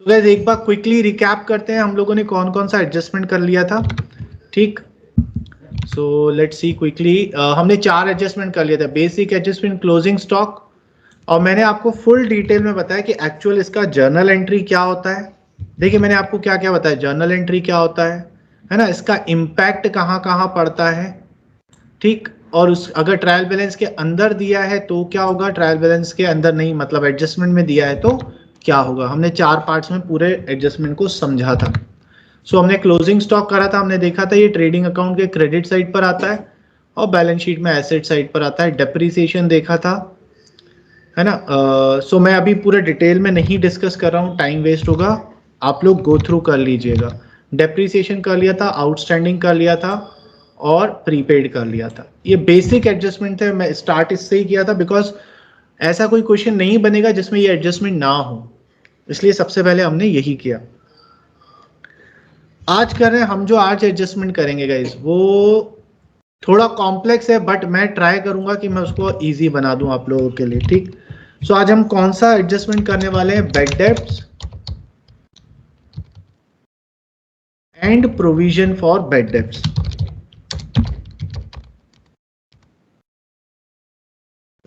तो गाइस एक बार quickly recap करते हैं हम लोगों ने कौन कौन सा एडजस्टमेंट कर लिया था, ठीक। सो लेट्स सी क्विकली, हमने 4 एडजस्टमेंट कर लिया था। बेसिक एडजस्टमेंट, क्लोजिंग स्टॉक, और मैंने आपको फुल डिटेल में बताया कि एक्चुअल इसका जर्नल एंट्री क्या होता है। देखिए मैंने आपको क्या क्या बताया, जर्नल एंट्री क्या होता है ना, इसका इम्पैक्ट कहाँ कहाँ पड़ता है, ठीक। और उस अगर ट्रायल बैलेंस के अंदर दिया है तो क्या होगा, ट्रायल बैलेंस के अंदर नहीं मतलब एडजस्टमेंट में दिया है तो क्या होगा। हमने 4 पार्ट्स में पूरे एडजस्टमेंट को समझा था। सो हमने क्लोजिंग स्टॉक करा था, हमने देखा था ये ट्रेडिंग अकाउंट के क्रेडिट साइड पर आता है और बैलेंस शीट में एसेट साइड पर आता है। डेप्रीसिएशन देखा था, है ना। सो मैं अभी पूरे डिटेल में नहीं डिस्कस कर रहा हूँ, टाइम वेस्ट होगा, आप लोग गो थ्रू कर लीजिएगा। डेप्रीसिएशन कर लिया था, आउटस्टैंडिंग कर लिया था और प्रीपेड कर लिया था। ये बेसिक एडजस्टमेंट थे, मैं स्टार्ट इससे ही किया था बिकॉज ऐसा कोई क्वेश्चन नहीं बनेगा जिसमें ये एडजस्टमेंट ना हो, इसलिए सबसे पहले हमने यही किया। आज कर रहे हैं हम, जो आज एडजस्टमेंट करेंगे गाइस वो थोड़ा कॉम्प्लेक्स है, बट मैं ट्राई करूंगा कि मैं उसको इजी बना दूं आप लोगों के लिए, ठीक। सो आज हम कौन सा एडजस्टमेंट करने वाले हैं, bad debts and provision for bad debts.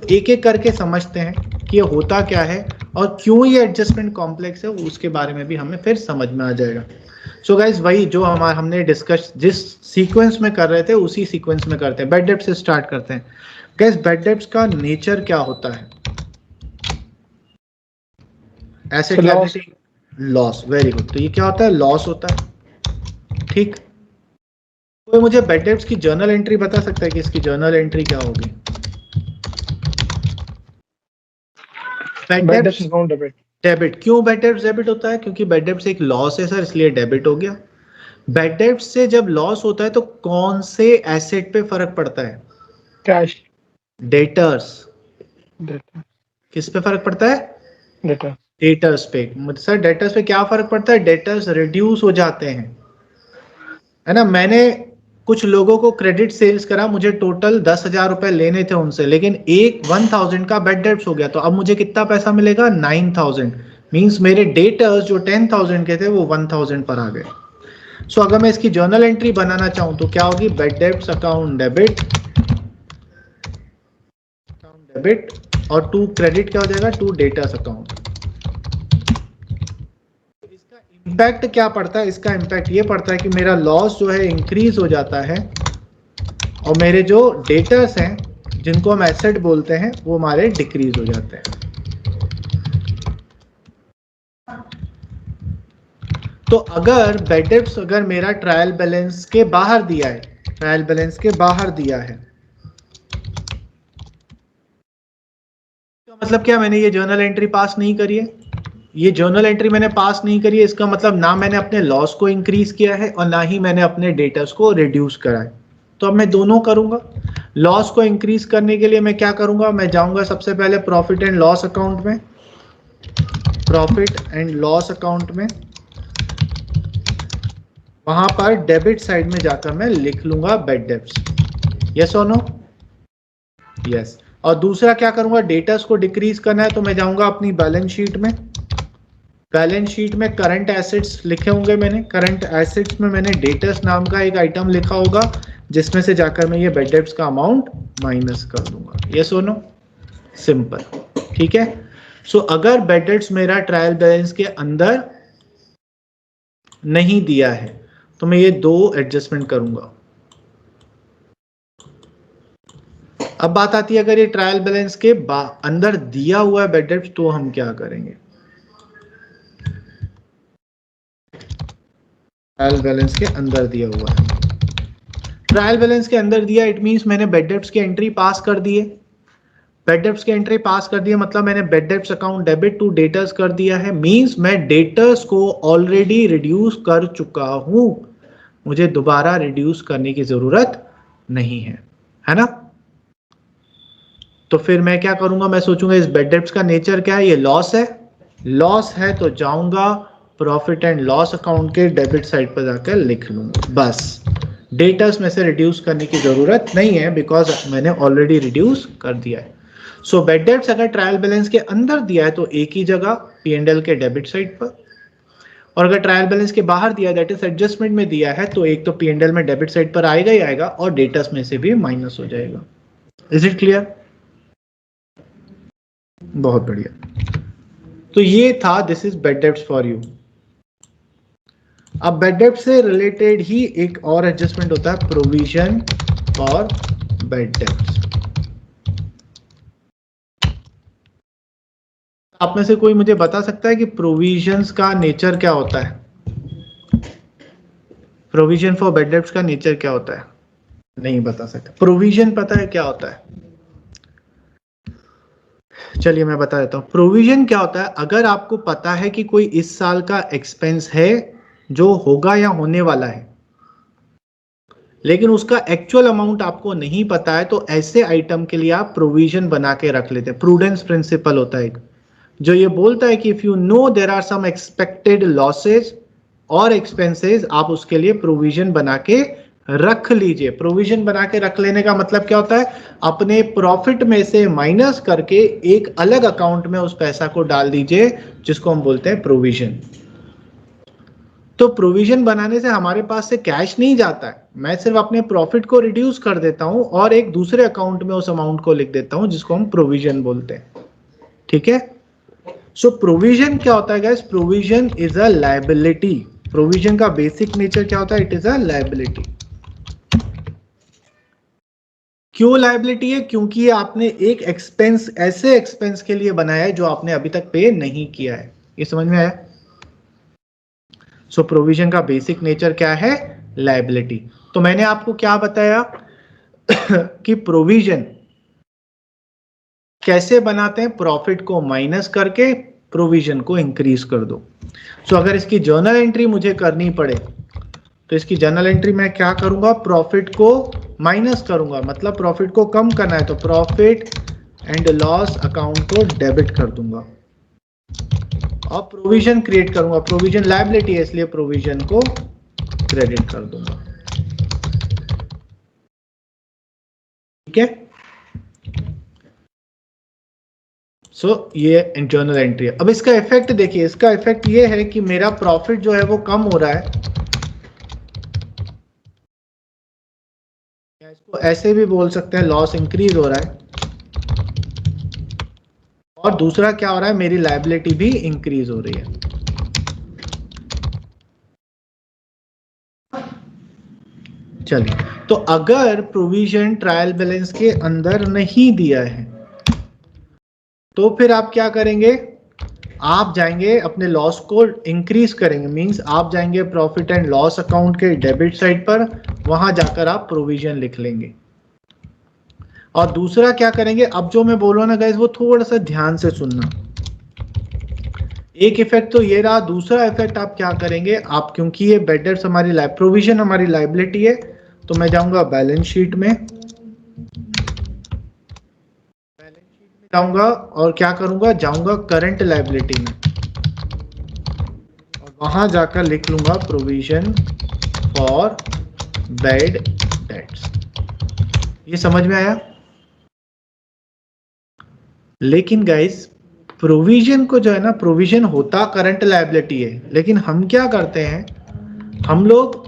एक एक करके समझते हैं कि ये होता क्या है और क्यों ये एडजस्टमेंट कॉम्प्लेक्स है, उसके बारे में भी हमें फिर समझ में आ जाएगा। सो गाइज वही जो हमने डिस्कस जिस सीक्वेंस में कर रहे थे उसी सीक्वेंस में करते हैं। बैड डेब्ट से स्टार्ट करते हैं। गाइज बैड डेब्ट्स का नेचर क्या होता है, asset liability loss, very good. तो ये क्या होता है, लॉस होता है, ठीक। कोई मुझे बैड डेब्ट्स की जर्नल एंट्री बता सकता है कि इसकी जर्नल एंट्री क्या होगी। बैड डेब्ट्स डेबिट, क्यों बैड डेब्ट्स डेबिट होता है, क्योंकि बैड डेब्ट्स एक लॉस है सर, इसलिए डेबिट हो गया। बैड डेब्ट्स से जब लॉस होता है तो कौन से एसेट पे फर्क पड़ता है, कैश, डेटर्स। किस पे फर्क पड़ता है, डेटर्स पे। सर डेटर्स पे क्या फर्क पड़ता है, डेटर्स रिड्यूस हो जाते हैं, है ना। मैंने कुछ लोगों को क्रेडिट सेल्स करा, मुझे टोटल 10,000 रुपए लेने थे उनसे, लेकिन 1000 का बैड डेब्ट्स हो गया, तो अब मुझे कितना पैसा मिलेगा, 9000। मींस मेरे डेटर्स जो 10,000 के थे वो 1000 पर आ गए। सो अगर मैं इसकी जर्नल एंट्री बनाना चाहूं तो क्या होगी, बैड डेब्ट्स अकाउंट डेबिट और टू क्रेडिट क्या हो जाएगा, टू डेटर्स अकाउंट। इसका इम्पैक्ट क्या पड़ता है, इसका इम्पैक्ट ये पड़ता है कि मेरा लॉस जो है इंक्रीज हो जाता है और मेरे जो डेटर्स हैं जिनको हम एसेट बोलते हैं वो हमारे डिक्रीज हो जाते हैं। तो अगर बैड डेब्ट्स अगर मेरा ट्रायल बैलेंस के बाहर दिया है, ट्रायल बैलेंस के बाहर दिया है, तो मतलब क्या, मैंने ये जर्नल एंट्री पास नहीं करी है। ये जर्नल एंट्री मैंने पास नहीं करी है, इसका मतलब ना मैंने अपने लॉस को इंक्रीज किया है और ना ही मैंने अपने डेटर्स को रिड्यूस करा है। तो अब मैं दोनों करूंगा। लॉस को इंक्रीज करने के लिए मैं क्या करूंगा, मैं जाऊंगा सबसे पहले प्रॉफिट एंड लॉस अकाउंट में, प्रॉफिट एंड लॉस अकाउंट में, वहां पर डेबिट साइड में जाकर मैं लिख लूंगा बैड डेब्ट्स। यस और नो, यस। और दूसरा क्या करूंगा, डेटर्स को डिक्रीज करना है तो मैं जाऊंगा अपनी बैलेंस शीट में, बैलेंस शीट में करंट एसेट्स लिखे होंगे मैंने, करंट एसेट्स में मैंने डेटर्स नाम का एक आइटम लिखा होगा जिसमें से जाकर मैं ये बैड डेब्ट्स का अमाउंट माइनस कर दूंगा। यस और नो, सिंपल, ठीक है। सो अगर बैड डेब्ट्स मेरा ट्रायल बैलेंस के अंदर नहीं दिया है तो मैं ये दो एडजस्टमेंट करूंगा। अब बात आती है अगर ये ट्रायल बैलेंस के अंदर दिया हुआ है बैड डेब्ट्स तो हम क्या करेंगे। ट्रायल बैलेंस के अंदर दिया हुआ है, ट्रायल बैलेंस के अंदर दिया, इट मींस मैंने बैड डेब्ट्स की एंट्री पास कर दी है। बैड डेब्ट्स की एंट्री पास कर दिया मतलब मैंने bad debts account debit to debtors कर दिया है, मींस मैं डेटर्स को ऑलरेडी रिड्यूस कर चुका हूं, मुझे दोबारा रिड्यूस करने की जरूरत नहीं है ना। तो फिर मैं क्या करूंगा, मैं सोचूंगा इस बैड डेब्ट्स का नेचर क्या है, ये लॉस है, लॉस है तो जाऊंगा प्रॉफिट एंड लॉस अकाउंट के डेबिट साइड पर जाकर लिख लूंगा, बस। डेटर्स में से रिड्यूस करने की जरूरत नहीं है बिकॉज मैंने ऑलरेडी रिड्यूस कर दिया है। सो बैड डेब्ट्स अगर ट्रायल बैलेंस के अंदर दिया है तो एक ही जगह P&L के डेबिट साइड पर, और अगर ट्रायल बैलेंस के बाहर दिया दैट इज एडजस्टमेंट में दिया है तो एक तो P&L में डेबिट साइड पर आएगा ही आएगा और डेटर्स में से भी माइनस हो जाएगा। Is it clear? बहुत बढ़िया। तो ये था this is bad debts for you. अब बैड डेब्ट से रिलेटेड ही एक और एडजस्टमेंट होता है प्रोविजन फॉर बैड डेब्ट्स। आप में से कोई मुझे बता सकता है कि प्रोविजंस का नेचर क्या होता है? प्रोविजन फॉर बैड डेब्ट्स का नेचर क्या होता है? नहीं बता सकता। प्रोविजन पता है क्या होता है? चलिए मैं बता देता हूं। प्रोविजन क्या होता है? अगर आपको पता है कि कोई इस साल का एक्सपेंस है जो होगा या होने वाला है, लेकिन उसका एक्चुअल अमाउंट आपको नहीं पता है, तो ऐसे आइटम के लिए आप प्रोविजन बना के रख लेते हैं। प्रूडेंस प्रिंसिपल होता है एक, जो ये बोलता है कि if you know there are some expected losses और एक्सपेंसेस, आप उसके लिए प्रोविजन बना के रख लीजिए। प्रोविजन बना के रख लेने का मतलब क्या होता है? अपने प्रॉफिट में से माइनस करके एक अलग अकाउंट में उस पैसा को डाल दीजिए, जिसको हम बोलते हैं प्रोविजन। तो प्रोविजन बनाने से हमारे पास से कैश नहीं जाता है, मैं सिर्फ अपने प्रॉफिट को रिड्यूस कर देता हूं और एक दूसरे अकाउंट में उस अमाउंट को लिख देता हूं, जिसको हम प्रोविजन बोलते हैं। ठीक है? सो प्रोविजन क्या होता है guys? Provision is a liability. Provision का बेसिक नेचर क्या होता है? It is a liability. क्यों लायबिलिटी है? क्योंकि आपने एक एक्सपेंस ऐसे एक्सपेंस के लिए बनाया है जो आपने अभी तक पे नहीं किया है। ये समझ में आया? सो प्रोविजन का बेसिक नेचर क्या है? लायबिलिटी। तो मैंने आपको क्या बताया कि प्रोविजन कैसे बनाते हैं? प्रॉफिट को माइनस करके प्रोविजन को इंक्रीज कर दो। सो अगर इसकी जर्नल एंट्री मुझे करनी पड़े तो इसकी जर्नल एंट्री मैं क्या करूंगा? प्रॉफिट को माइनस करूंगा, मतलब प्रॉफिट को कम करना है तो प्रॉफिट एंड लॉस अकाउंट को डेबिट कर दूंगा और प्रोविजन क्रिएट करूंगा। प्रोविजन लायबिलिटी है इसलिए प्रोविजन को क्रेडिट कर दूंगा। ठीक है? सो ये जर्नल एंट्री है। अब इसका इफेक्ट देखिए, इसका इफेक्ट ये है कि मेरा प्रॉफिट जो है वो कम हो रहा है, इसको ऐसे भी बोल सकते हैं लॉस इंक्रीज हो रहा है, और दूसरा क्या हो रहा है? मेरी लायबिलिटी भी इंक्रीज हो रही है। चलिए, तो अगर प्रोविजन ट्रायल बैलेंस के अंदर नहीं दिया है तो फिर आप क्या करेंगे? आप जाएंगे अपने लॉस को इंक्रीज करेंगे, मींस आप जाएंगे प्रॉफिट एंड लॉस अकाउंट के डेबिट साइड पर, वहां जाकर आप प्रोविजन लिख लेंगे। और दूसरा क्या करेंगे? अब जो मैं बोल रहा हूं ना गाइस, वो थोड़ा सा ध्यान से सुनना। एक इफेक्ट तो ये रहा, दूसरा इफेक्ट आप क्या करेंगे? आप, क्योंकि ये बैड डेब्ट्स हमारी प्रोविजन हमारी लायबिलिटी है, तो मैं जाऊंगा बैलेंस शीट में, जाऊंगा और क्या करूंगा? जाऊंगा करंट लायबिलिटी में और वहां जाकर लिख लूंगा प्रोविजन फॉर बैड डेट्स। ये समझ में आया? लेकिन गाइस, प्रोविजन को जो है ना, प्रोविजन होता करंट लायबिलिटी है, लेकिन हम क्या करते हैं? हम लोग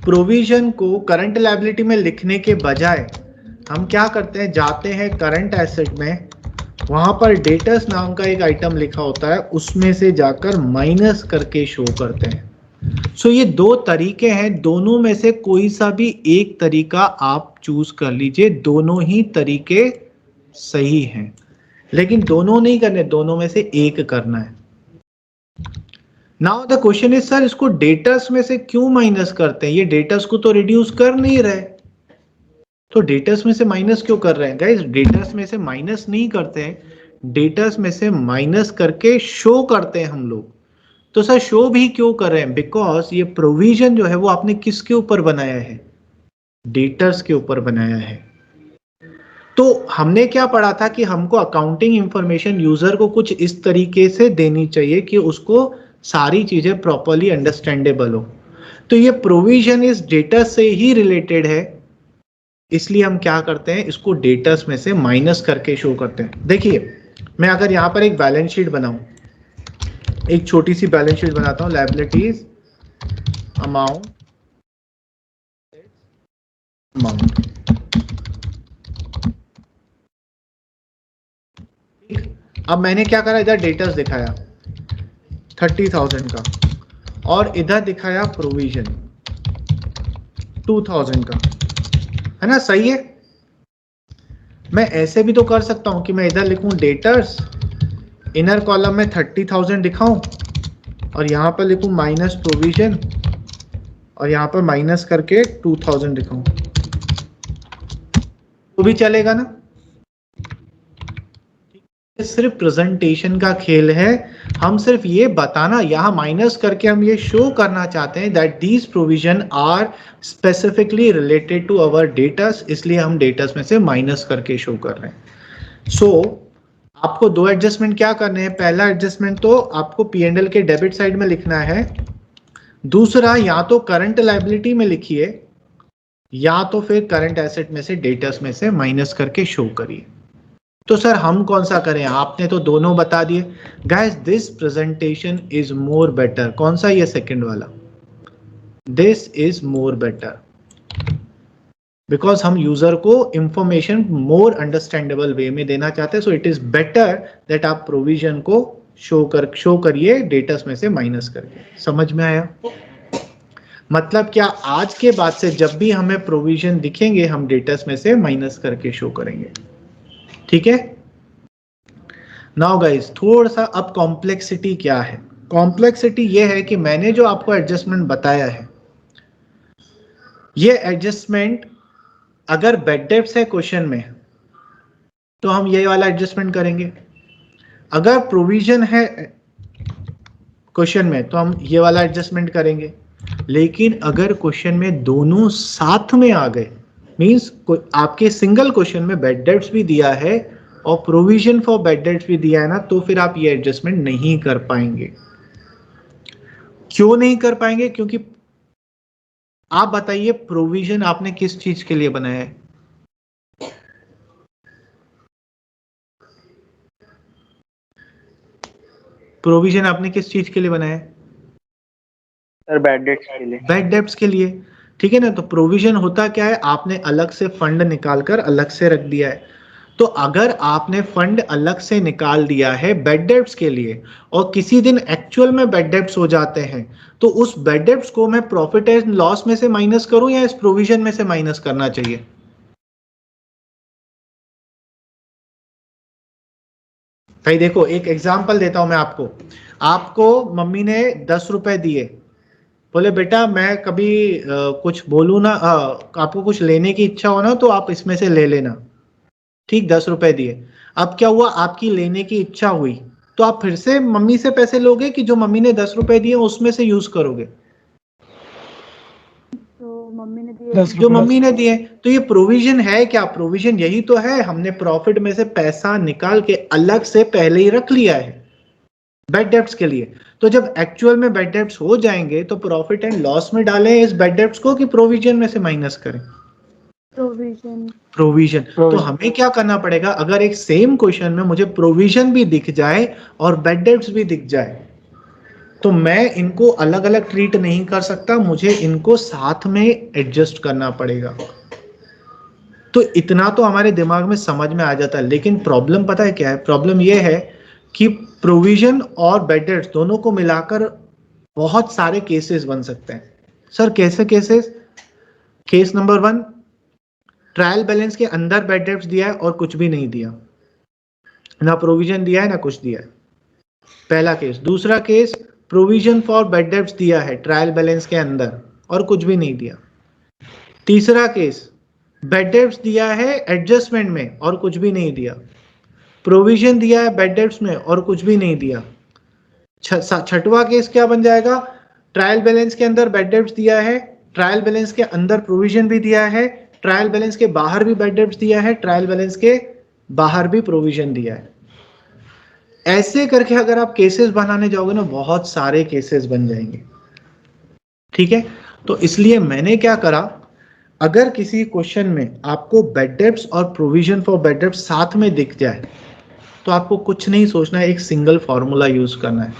प्रोविजन को करंट लायबिलिटी में लिखने के बजाय हम क्या करते हैं? जाते हैं करंट एसेट में, वहां पर डेटर्स नाम का एक आइटम लिखा होता है, उसमें से जाकर माइनस करके शो करते हैं। सो ये दो तरीके हैं, दोनों में से कोई सा भी एक तरीका आप चूज कर लीजिए, दोनों ही तरीके सही हैं, लेकिन दोनों नहीं करने, दोनों में से एक करना है। Now the question is, sir इसको डेटर्स में से क्यों माइनस करते हैं? ये डेटर्स को तो रिड्यूस कर नहीं रहे, तो डेटर्स में से माइनस क्यों कर रहे हैं? गाइस, डेटर्स में से माइनस नहीं करते हैं, डेटर्स में से माइनस करके शो करते हैं हम लोग। तो सर शो भी क्यों कर रहे हैं? बिकॉज ये प्रोविजन जो है वो आपने किसके ऊपर बनाया है? डेटर्स के ऊपर बनाया है। तो हमने क्या पढ़ा था कि हमको अकाउंटिंग इंफॉर्मेशन यूजर को कुछ इस तरीके से देनी चाहिए कि उसको सारी चीजें प्रॉपरली अंडरस्टैंडेबल हो। तो ये प्रोविजन इस डेटर्स से ही रिलेटेड है, इसलिए हम क्या करते हैं? इसको डेटर्स में से माइनस करके शो करते हैं। देखिए, मैं अगर यहां पर एक बैलेंस शीट बनाऊं, एक छोटी सी बैलेंस शीट बनाता हूं, लायबिलिटीज अमाउंट अब मैंने क्या करा, इधर डेटर्स दिखाया 30,000 का और इधर दिखाया प्रोविजन 2,000 का, है ना, सही है। मैं ऐसे भी तो कर सकता हूं कि मैं इधर लिखूं डेटर्स, इनर कॉलम में 30,000 दिखाऊं और यहां पर लिखूं माइनस प्रोविजन और यहां पर माइनस करके 2,000 दिखाऊं, तो भी चलेगा ना। सिर्फ प्रेजेंटेशन का खेल है, हम सिर्फ ये बताना, यहां माइनस करके हम ये शो करना चाहते हैं that these provision are specifically related to our debtors, इसलिए हम डेटर्स में से माइनस करके शो कर रहे हैं। सो आपको दो एडजस्टमेंट क्या करने हैं, पहला एडजस्टमेंट तो आपको P&L के डेबिट साइड में लिखना है, दूसरा या तो करंट लायबिलिटी में लिखिए या तो फिर करंट एसेट में से डेटर्स में से माइनस करके शो करिए। तो सर हम कौन सा करें, आपने तो दोनों बता दिए। Guys this presentation is more better, कौन सा, ये सेकंड वाला, this is more better because हम यूजर को इंफॉर्मेशन मोर अंडरस्टैंडेबल वे में देना चाहते हैं। So it is better that आप प्रोविजन को शो करिए डेटर्स में से माइनस करके। समझ में आया? मतलब क्या, आज के बाद से जब भी हमें प्रोविजन दिखेंगे हम डेटर्स में से माइनस करके शो करेंगे, ठीक है। नाउ गाइस थोड़ा सा अब कॉम्प्लेक्सिटी क्या है, कॉम्प्लेक्सिटी ये है कि मैंने जो आपको एडजस्टमेंट बताया है, ये एडजस्टमेंट अगर बेड डेब्ट्स है क्वेश्चन में तो हम ये वाला एडजस्टमेंट करेंगे, अगर प्रोविजन है क्वेश्चन में तो हम ये वाला एडजस्टमेंट करेंगे। लेकिन अगर क्वेश्चन में दोनों साथ में आ गए, मींस आपके सिंगल क्वेश्चन में बेड डेब्ट्स भी दिया है और प्रोविजन फॉर बेड डेब्ट्स भी दिया है ना, तो फिर आप ये एडजस्टमेंट नहीं कर पाएंगे। क्यों नहीं कर पाएंगे? क्योंकि आप बताइए प्रोविजन आपने किस चीज के लिए बनाया है? प्रोविजन आपने किस चीज के लिए बनाया है? सर बैड डेट्स के लिए। बैड डेब्ट्स के लिए, ठीक है ना। तो प्रोविजन होता क्या है, आपने अलग से फंड निकालकर अलग से रख दिया है। तो अगर आपने फंड अलग से निकाल दिया है बैड डेब्ट्स के लिए और किसी दिन एक्चुअल में बैड डेब्ट्स हो जाते हैं, तो उस बैड डेब्ट्स को मैं प्रॉफिट एंड लॉस में से माइनस करूं या इस प्रोविजन में से माइनस करना चाहिए? भाई देखो एक एग्जांपल देता हूं मैं आपको। आपको मम्मी ने 10 रुपए दिए, बोले बेटा मैं कभी कुछ बोलूँ ना, आपको कुछ लेने की इच्छा हो ना तो आप इसमें से ले लेना, ठीक, 10 रुपए दिए। अब क्या हुआ, आपकी लेने की इच्छा हुई तो आप फिर से मम्मी से पैसे लोगे कि जो मम्मी ने 10 रुपए दिए उसमें से यूज करोगे? तो मम्मी ने दिए, जो मम्मी ने दिए। तो ये प्रोविजन है क्या? प्रोविजन यही तो है, हमने प्रॉफिट में से पैसा निकाल के अलग से पहले ही रख लिया है बैड डेब्ट्स के लिए। तो जब एक्चुअल में बैड डेब्ट्स हो जाएंगे तो प्रॉफिट एंड लॉस में डालें इस बैड डेब्ट्स को कि प्रोविजन में से माइनस करें? प्रोविजन। तो हमें क्या करना पड़ेगा, अगर एक सेम क्वेश्चन में मुझे प्रोविजन भी दिख जाए और बैड डेब्ट्स भी दिख जाए तो मैं इनको अलग अलग ट्रीट नहीं कर सकता, मुझे इनको साथ में एडजस्ट करना पड़ेगा। तो इतना तो हमारे दिमाग में समझ में आ जाता है। लेकिन प्रॉब्लम पता है क्या है? प्रॉब्लम यह है कि प्रोविजन और बैड डेब्ट्स दोनों को मिलाकर बहुत सारे केसेस बन सकते हैं। सर कैसे cases? Case number 1, trial balance के अंदर बैड डेब्ट्स दिया है और कुछ भी नहीं दिया, ना प्रोविजन दिया है ना कुछ दिया है, पहला केस। दूसरा case, provision for bad debts दिया है ट्रायल बैलेंस के अंदर और कुछ भी नहीं दिया। तीसरा केस, बैड डेब्ट्स दिया है एडजस्टमेंट में और कुछ भी नहीं दिया, प्रोविजन दिया है बैड डेब्ट्स में और कुछ भी नहीं दिया। छठवां केस क्या बन जाएगा, ट्रायल बैलेंस के अंदर बैड डेब्ट्स दिया है, ट्रायल बैलेंस के अंदर प्रोविजन भी दिया है, ट्रायल बैलेंस के बाहर भी बैड डेब्ट्स दिया है, ट्रायल बैलेंस के बाहर भी प्रोविजन दिया है। ऐसे करके अगर आप केसेस बनाने जाओगे ना, बहुत सारे केसेस बन जाएंगे, ठीक है। तो इसलिए मैंने क्या करा, अगर किसी क्वेश्चन में आपको बैड डेब्ट्स और प्रोविजन फॉर बैड डेब्ट्स साथ में दिख जाए तो आपको कुछ नहीं सोचना है, एक सिंगल फॉर्मूला यूज करना है।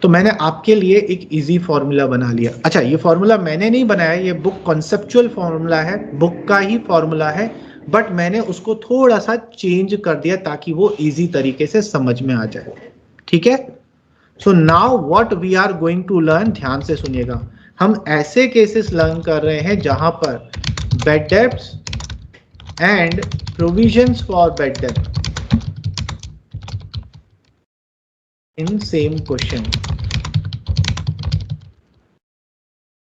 तो मैंने आपके लिए एक इजी फॉर्मूला बना लिया। अच्छा, ये फॉर्मूला मैंने नहीं बनाया, ये बुक कॉन्सेप्चुअल फॉर्मूला है, बुक का ही फॉर्मूला है, बट मैंने उसको थोड़ा सा चेंज कर दिया ताकि वो इजी तरीके से समझ में आ जाए। ठीक है, so now what we are going to learn, ध्यान से सुनिएगा, हम ऐसे केसेस लर्न कर रहे हैं जहां पर bed debts and provisions for bed डेब्ट इन सेम क्वेश्चन,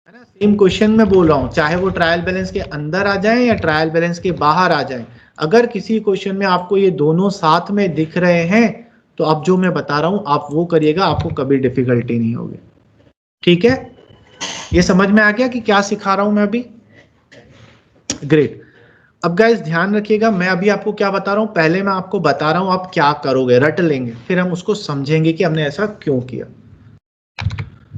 है ना, सेम क्वेश्चन में बोल रहा हूं, चाहे वो ट्रायल बैलेंस के अंदर आ जाए या ट्रायल बैलेंस के बाहर आ जाए। अगर किसी क्वेश्चन में आपको ये दोनों साथ में दिख रहे हैं तो अब जो मैं बता रहा हूं आप वो करिएगा, आपको कभी डिफिकल्टी नहीं होगी। ठीक है, ये समझ में आ गया कि क्या सिखा रहा हूं मैं अभी? ग्रेट। अब गाइस ध्यान रखिएगा, मैं अभी आपको क्या बता रहा हूं, पहले मैं आपको बता रहा हूं आप क्या करोगे, रट लेंगे, फिर हम उसको समझेंगे कि हमने ऐसा क्यों किया।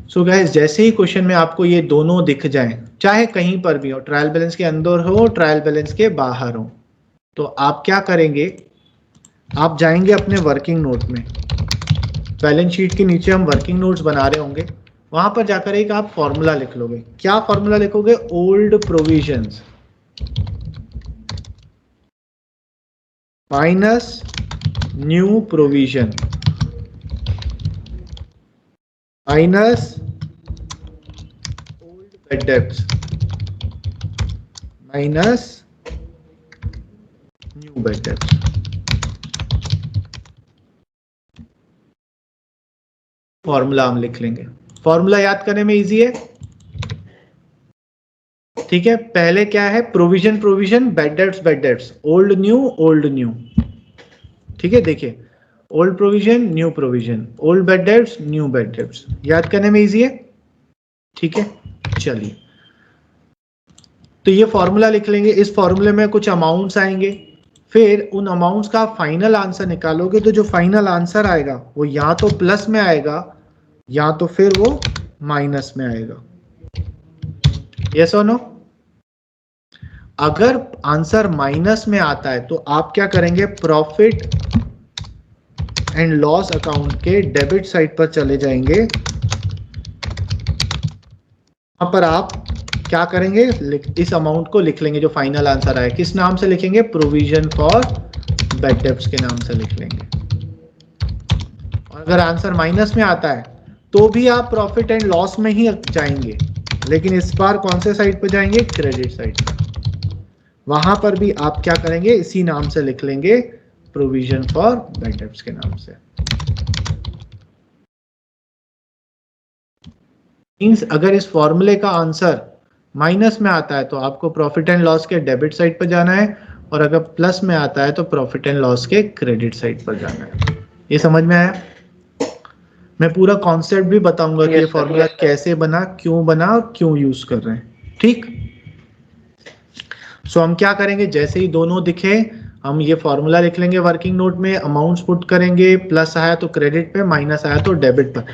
सो गाइस, जैसे ही क्वेश्चन में आपको ये दोनों दिख जाएं, चाहे कहीं पर भी हो, ट्रायल बैलेंस के अंदर हो, ट्रायल बैलेंस के बाहर हो, तो आप क्या करेंगे, आप जाएंगे अपने वर्किंग नोट में, बैलेंस शीट के नीचे हम वर्किंग नोट्स बना रहे होंगे, वहां पर जाकर एक आप फॉर्मूला लिख लोगे। क्या फॉर्मूला लिखोगे? Old provisions minus new provision minus old bad debts minus new bad debts. Formula हम लिख लेंगे, फॉर्मूला याद करने में इजी है। ठीक है, पहले क्या है, provision provision, bed debts, old new. ठीक है, देखिए, old provision, new provision, old bad debts, new bad debts, याद करने में इजी है। ठीक है, चलिए, तो ये फॉर्मूला लिख लेंगे, इस फॉर्मूले में कुछ अमाउंट्स आएंगे, फिर उन अमाउंट्स का फाइनल आंसर निकालोगे, तो जो फाइनल आंसर आएगा वो या तो प्लस में आएगा या तो फिर वो माइनस में आएगा। यस और नो? अगर आंसर माइनस में आता है तो आप क्या करेंगे, प्रॉफिट एंड लॉस अकाउंट के डेबिट साइड पर चले जाएंगे, वहां पर आप क्या करेंगे, इस अमाउंट को लिख लेंगे जो फाइनल आंसर आए, किस नाम से लिखेंगे, प्रोविजन फॉर बेड डेब्ट्स के नाम से लिख लेंगे। और अगर आंसर माइनस में आता है तो भी आप प्रॉफिट एंड लॉस में ही जाएंगे, लेकिन इस बार कौन से साइड पर जाएंगे, क्रेडिट साइड पर, वहां पर भी आप क्या करेंगे, इसी नाम से लिख लेंगे, प्रोविजन फॉर बेड डेब्ट्स के नाम से। मींस अगर इस फॉर्मूले का आंसर माइनस में आता है तो आपको प्रॉफिट एंड लॉस के डेबिट साइड पर जाना है, और अगर प्लस में आता है तो प्रॉफिट एंड लॉस के क्रेडिट साइड पर जाना है। ये समझ में आया? मैं पूरा कॉन्सेप्ट भी बताऊंगा कि ये फॉर्मूला कैसे बना, क्यों बना और क्यों यूज कर रहे हैं। ठीक, सो हम क्या करेंगे, जैसे ही दोनों दिखे हम ये फॉर्मूला लिख लेंगे वर्किंग नोट में, अमाउंट्स पुट करेंगे, प्लस आया तो क्रेडिट पे, माइनस आया तो डेबिट पर।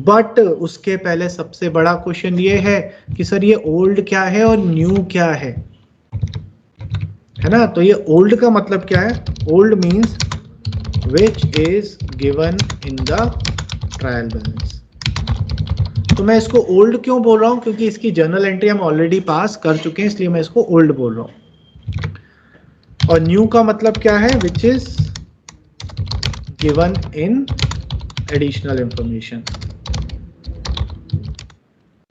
बट उसके पहले सबसे बड़ा क्वेश्चन ये है कि सर ये ओल्ड क्या है और न्यू क्या है ना? तो ये ओल्ड का मतलब क्या है, old means which is given in the trial balance. तो मैं इसको ओल्ड क्यों बोल रहा हूं, क्योंकि इसकी जर्नल एंट्री हम ऑलरेडी पास कर चुके हैं, इसलिए मैं इसको ओल्ड बोल रहा हूं। और न्यू का मतलब क्या है, which is given in additional information.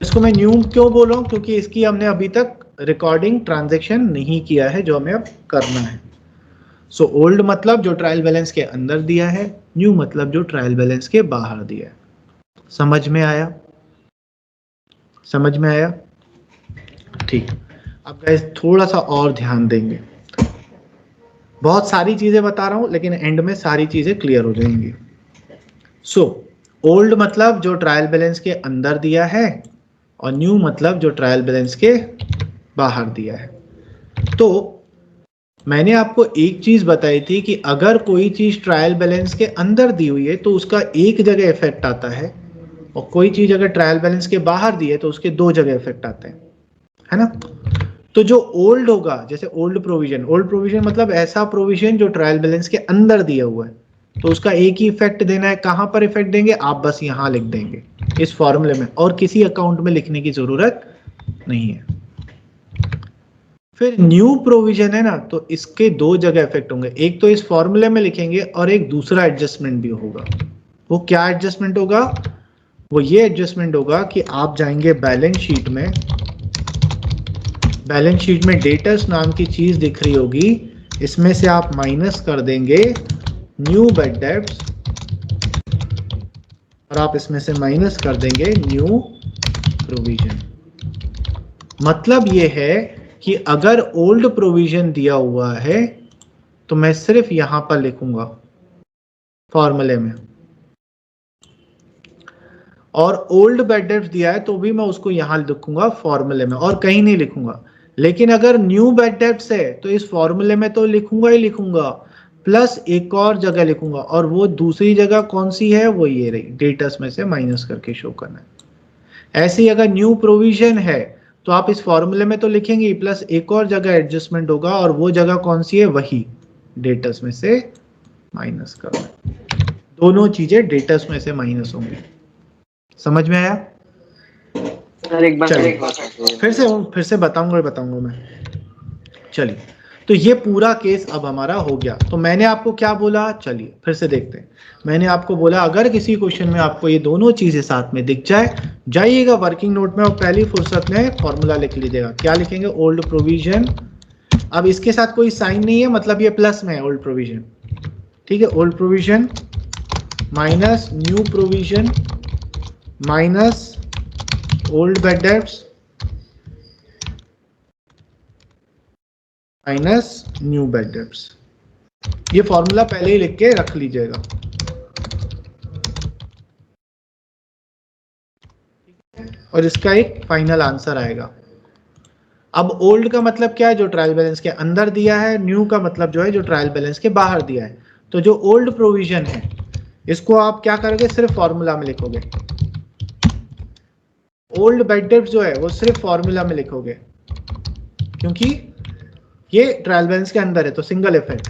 इसको मैं न्यू क्यों बोल रहा हूं, क्योंकि इसकी हमने अभी तक रिकॉर्डिंग ट्रांजैक्शन नहीं किया है, जो हमें अब करना है। सो ओल्ड मतलब जो ट्रायल बैलेंस के अंदर दिया है, न्यू मतलब जो ट्रायल बैलेंस के बाहर दिया है। समझ में आया? समझ में आया? ठीक, अब गाइस थोड़ा सा और ध्यान देंगे, बहुत सारी चीजें बता रहा हूं लेकिन एंड में सारी चीजें क्लियर हो जाएंगी। सो ओल्ड मतलब जो ट्रायल बैलेंस के अंदर दिया है, और न्यू मतलब जो ट्रायल बैलेंस के बाहर दिया है। तो मैंने आपको एक चीज बताई थी कि अगर कोई चीज ट्रायल बैलेंस के अंदर दी हुई है तो उसका एक जगह इफेक्ट आता है, और कोई चीज अगर ट्रायल बैलेंस के बाहर दी है तो उसके दो जगह इफेक्ट आते हैं, है ना? तो जो ओल्ड होगा, जैसे ओल्ड प्रोविजन मतलब ऐसा प्रोविजन जो ट्रायल बैलेंस के अंदर दिया हुआ है, तो उसका एक ही इफेक्ट देना है। कहां पर इफेक्ट देंगे, आप बस यहां लिख देंगे, इस फॉर्मूले में, और किसी अकाउंट में लिखने की जरूरत नहीं है। फिर न्यू प्रोविजन है ना, तो इसके दो जगह इफेक्ट होंगे, एक तो इस फॉर्मूले में लिखेंगे और एक दूसरा एडजस्टमेंट भी होगा। वो क्या एडजस्टमेंट होगा? वो ये एडजस्टमेंट होगा कि आप जाएंगे बैलेंस शीट में, बैलेंस शीट में डेटर्स नाम की चीज दिख रही होगी, इसमें से आप माइनस कर देंगे न्यू बैड डेब्ट्स और आप इसमें से माइनस कर देंगे न्यू प्रोविजन। मतलब ये है कि अगर ओल्ड प्रोविजन दिया हुआ है तो मैं सिर्फ यहां पर लिखूंगा फॉर्मूले में, और ओल्ड बैड डेब्ट्स दिया है तो भी मैं उसको यहां लिखूंगा फॉर्मूले में और कहीं नहीं लिखूंगा। लेकिन अगर न्यू बैड डेब्ट्स है तो इस फॉर्मूले में तो लिखूंगा ही लिखूंगा, प्लस एक और जगह लिखूंगा, और वो दूसरी जगह कौन सी है? वो ये रही, डेटर्स में से माइनस करके शो करना है। ऐसे ही अगर न्यू प्रोविजन है तो आप इस फॉर्मूले में तो लिखेंगे प्लस एक और जगह एडजस्टमेंट होगा, और वो जगह कौन सी है? वही डेटर्स में से माइनस करना। दोनों चीजें डेटर्स में से माइनस होंगी। समझ में आया? सर एक बार फिर से बताऊंगा मैं। चलिए, तो ये पूरा केस अब हमारा हो गया। तो मैंने आपको क्या बोला? चलिए फिर से देखते हैं। मैंने आपको बोला अगर किसी क्वेश्चन में आपको ये दोनों चीजें साथ में दिख जाए, जाइएगा वर्किंग नोट में और पहली फुर्सत में फॉर्मूला लिख लीजिएगा। क्या लिखेंगे? Old provision. अब इसके साथ कोई साइन नहीं है, मतलब ये प्लस में है ओल्ड प्रोविजन, ठीक है। Old provision minus new provision minus old bad debts minus new bad debts. ये फॉर्मूला पहले ही लिख के रख लीजिएगा। और इसका एक फाइनल आंसर आएगा। अब ओल्ड का मतलब क्या है? जो ट्रायल बैलेंस के अंदर दिया है। न्यू का मतलब जो है जो ट्रायल बैलेंस के बाहर दिया है। तो जो ओल्ड प्रोविजन है इसको आप क्या करोगे? सिर्फ फॉर्मूला में लिखोगे। ओल्ड बैड डेब्ट्स जो है वो सिर्फ फॉर्मूला में लिखोगे, क्योंकि ये ट्रायल बैलेंस के अंदर है तो सिंगल इफेक्ट।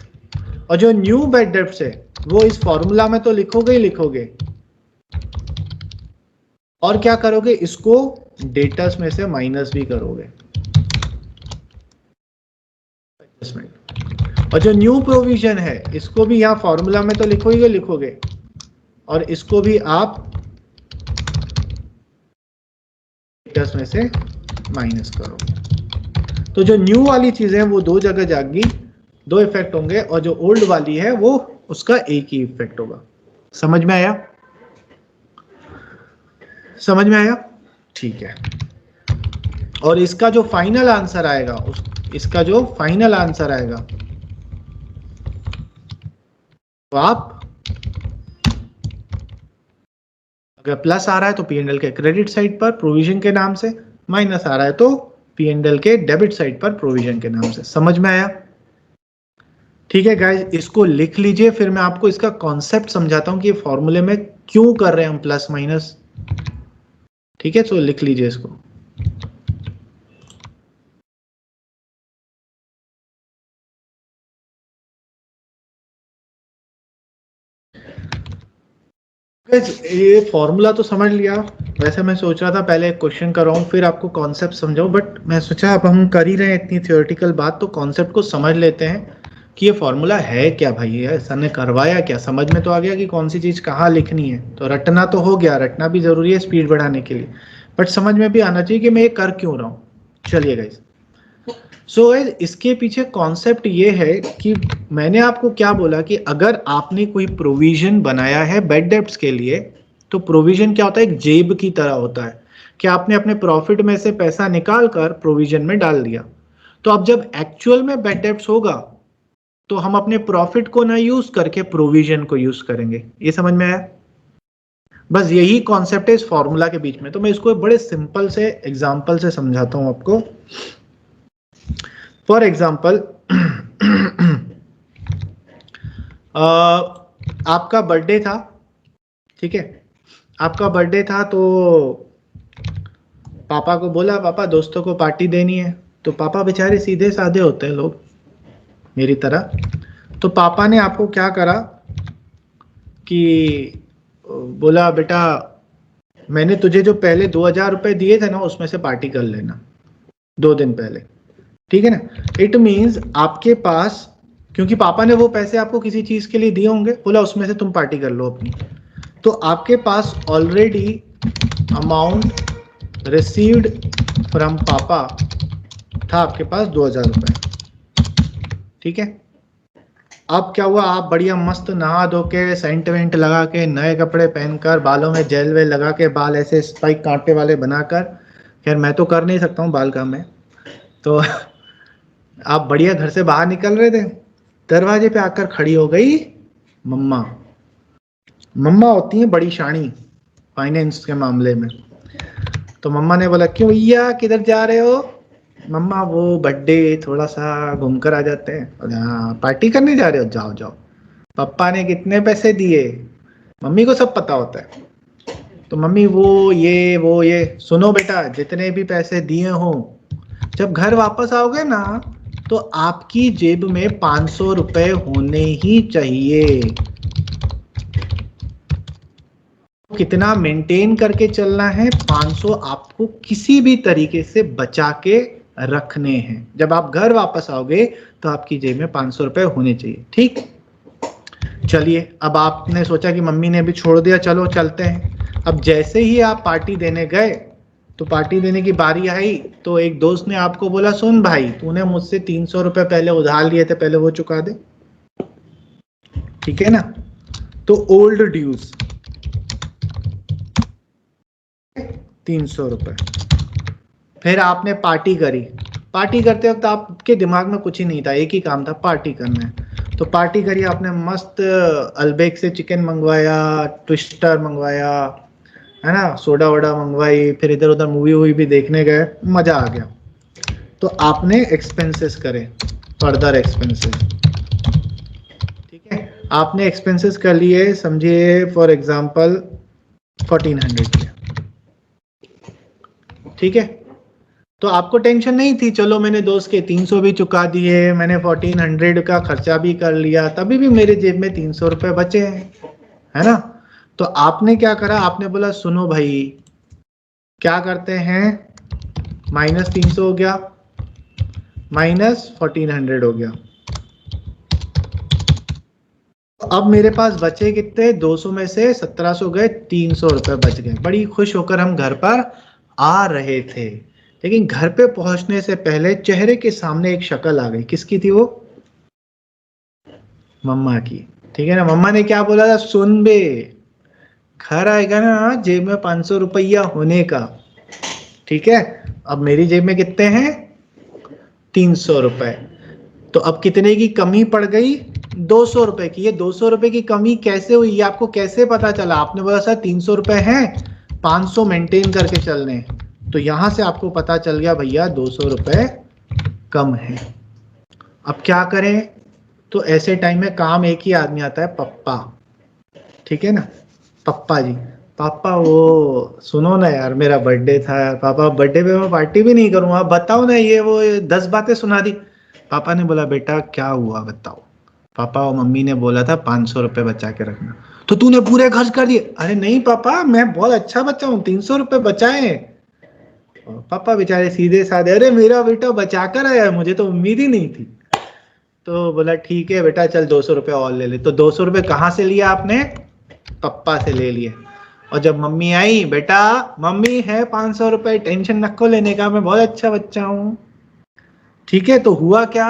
और जो न्यू बैड डेब्ट्स है वो इस फॉर्मूला में तो लिखोगे ही लिखोगे, और क्या करोगे? इसको डेटर्स में से माइनस भी करोगे। और जो न्यू प्रोविजन है इसको भी यहां फॉर्मूला में तो लिखोगे लिखोगे, और इसको भी आप डेटर्स में से माइनस करोगे। तो जो न्यू वाली चीजें हैं वो दो जगह जाएंगी, दो इफेक्ट होंगे, और जो ओल्ड वाली है वो उसका एक ही इफेक्ट होगा। समझ में आया? समझ में आया? ठीक है। और इसका जो फाइनल आंसर आएगा, इसका जो फाइनल आंसर आएगा तो आप, अगर प्लस आ रहा है तो पी&एल के क्रेडिट साइड पर प्रोविजन के नाम से, माइनस आ रहा है तो पी&एल के डेबिट साइड पर प्रोविजन के नाम से। समझ में आया? ठीक है गाइस, इसको लिख लीजिए, फिर मैं आपको इसका कॉन्सेप्ट समझाता हूं कि ये फॉर्मूले में क्यों कर रहे हैं हम प्लस माइनस। ठीक है, तो लिख लीजिए इसको। ये फॉर्मूला तो समझ लिया। वैसे मैं सोच रहा था पहले एक क्वेश्चन कराऊं फिर आपको कॉन्सेप्ट समझाऊं, बट मैं सोचा अब हम कर ही रहे हैं इतनी थियोरेटिकल बात, तो कॉन्सेप्ट को समझ लेते हैं कि ये फॉर्मूला है क्या भाई, ये सर ने करवाया क्या। समझ में तो आ गया कि कौन सी चीज़ कहाँ लिखनी है, तो रटना तो हो गया, रटना भी जरूरी है स्पीड बढ़ाने के लिए, बट समझ में भी आना चाहिए कि मैं ये कर क्यों रहा हूँ। चलिए गाइस, सो इसके पीछे कॉन्सेप्ट ये है कि मैंने आपको क्या बोला कि अगर आपने कोई प्रोविजन बनाया है बैड डेब्ट्स के लिए, तो प्रोविजन क्या होता है? एक जेब की तरह होता है कि आपने अपने प्रॉफिट में से पैसा निकाल कर प्रोविजन में डाल दिया। तो अब जब एक्चुअल में बैड डेब्ट्स होगा तो हम अपने प्रॉफिट को ना यूज करके प्रोविजन को यूज करेंगे। ये समझ में आया? बस यही कॉन्सेप्ट है इस फॉर्मूला के बीच में। तो मैं इसको बड़े सिंपल से एग्जाम्पल से समझाता हूं आपको। फॉर एग्जाम्पल, आपका बर्थडे था, ठीक है, आपका बर्थडे था, तो पापा को बोला पापा दोस्तों को पार्टी देनी है। तो पापा बेचारे सीधे साधे होते हैं लोग मेरी तरह, तो पापा ने आपको क्या करा कि बोला बेटा मैंने तुझे जो पहले 2,000 रुपए दिए थे ना, उसमें से पार्टी कर लेना 2 दिन पहले, ठीक है ना। इट मीन्स आपके पास, क्योंकि पापा ने वो पैसे आपको किसी चीज के लिए दिए होंगे, बोला उसमें से तुम पार्टी कर लो अपनी, तो आपके पास ऑलरेडी अमाउंट रिसीव्ड फ्रॉम पापा था आपके पास 2,000 रुपए, ठीक है। अब क्या हुआ, आप बढ़िया मस्त नहा धो के सेंट वेंट लगा के नए कपड़े पहनकर बालों में जेल वेल लगा के बाल ऐसे स्पाइक कांटे वाले बनाकर, खैर मैं तो कर नहीं सकता हूँ बाल का, मैं तो आप बढ़िया घर से बाहर निकल रहे थे, दरवाजे पे आकर खड़ी हो गई मम्मा। मम्मा होती हैं बड़ी शानी फाइनेंस के मामले में। तो मम्मा ने बोला क्यों भैया किधर जा रहे हो? मम्मा वो बर्थडे थोड़ा सा घूमकर आ जाते हैं। हाँ पार्टी करने जा रहे हो, जाओ जाओ। पापा ने कितने पैसे दिए? मम्मी को सब पता होता है। तो मम्मी वो ये सुनो बेटा, जितने भी पैसे दिए हो, जब घर वापस आओगे ना तो आपकी जेब में 500 रुपए होने ही चाहिए। कितना मेंटेन करके चलना है? 500 आपको किसी भी तरीके से बचा के रखने हैं। जब आप घर वापस आओगे तो आपकी जेब में 500 रुपए होने चाहिए, ठीक। चलिए, अब आपने सोचा कि मम्मी ने भी छोड़ दिया, चलो चलते हैं। अब जैसे ही आप पार्टी देने गए, तो पार्टी देने की बारी आई तो एक दोस्त ने आपको बोला सुन भाई, तूने मुझसे 300 रुपए पहले उधार लिए थे, पहले वो चुका दे, ठीक है ना। तो ओल्ड ड्यूज 300 रुपए। फिर आपने पार्टी करी। पार्टी करते वक्त आपके दिमाग में कुछ ही नहीं था, एक ही काम था, पार्टी करना है। तो पार्टी करी आपने, मस्त अल्बेक से चिकन मंगवाया, ट्विस्टर मंगवाया, है ना, सोडा वोडा मंगवाई, फिर इधर उधर मूवी वूवी भी देखने गए, मजा आ गया। तो आपने एक्सपेंसेस करे, फर्दर एक्सपेंसेस, ठीक है। आपने एक्सपेंसेस कर लिए, समझिए फॉर एग्जांपल 1400 के, ठीक है। तो आपको टेंशन नहीं थी, चलो मैंने दोस्त के 300 भी चुका दिए, मैंने 1400 का खर्चा भी कर लिया, तभी भी मेरे जेब में 300 रुपए बचे हैं, है ना। तो आपने क्या करा, आपने बोला सुनो भाई, क्या करते हैं, -300 हो गया, -1400 हो गया। अब मेरे पास बचे कितने, 200 में से 1700 गए, 300 रुपए बच गए। बड़ी खुश होकर हम घर पर आ रहे थे, लेकिन घर पे पहुंचने से पहले चेहरे के सामने एक शक्ल आ गई। किसकी थी वो? मम्मा की, ठीक है ना। मम्मा ने क्या बोला था, सुन बे, घर आएगा ना जेब में 500 रुपया होने का, ठीक है। अब मेरी जेब में कितने हैं, 300 रुपए। तो अब कितने की कमी पड़ गई, 200 रुपए की। ये 200 रुपए की कमी कैसे हुई, ये आपको कैसे पता चला? आपने बोला सर 300 रुपए हैं, 500 मेंटेन करके चलने, तो यहां से आपको पता चल गया भैया 200 रुपए कम है। अब क्या करें? तो ऐसे टाइम में काम एक ही आदमी आता है, पप्पा, ठीक है ना। पप्पा जी, पापा वो सुनो ना यार, मेरा बर्थडे था यार, पापा बर्थडे पे मैं पार्टी भी नहीं करूंगा, बताओ ना, ये वो 10 बातें सुना दी। पापा ने बोला बेटा क्या हुआ बताओ। पापा और मम्मी ने बोला था 500 रुपए बचा के रखना, तो तूने पूरे खर्च कर दिए? अरे नहीं पापा, मैं बहुत अच्छा बच्चा हूँ, 300 रुपए बचाए। पापा बेचारे सीधे साधे, अरे मेरा बेटा बचा कर आया, मुझे तो उम्मीद ही नहीं थी। तो बोला ठीक है बेटा, चल 200 रुपए और ले ले। तो 200 रुपए कहाँ से लिया आपने? पप्पा से ले लिए। और जब मम्मी आई, बेटा मम्मी है 500 रुपए, टेंशन नको लेने का, मैं बहुत अच्छा बच्चा हूँ, ठीक है। तो हुआ क्या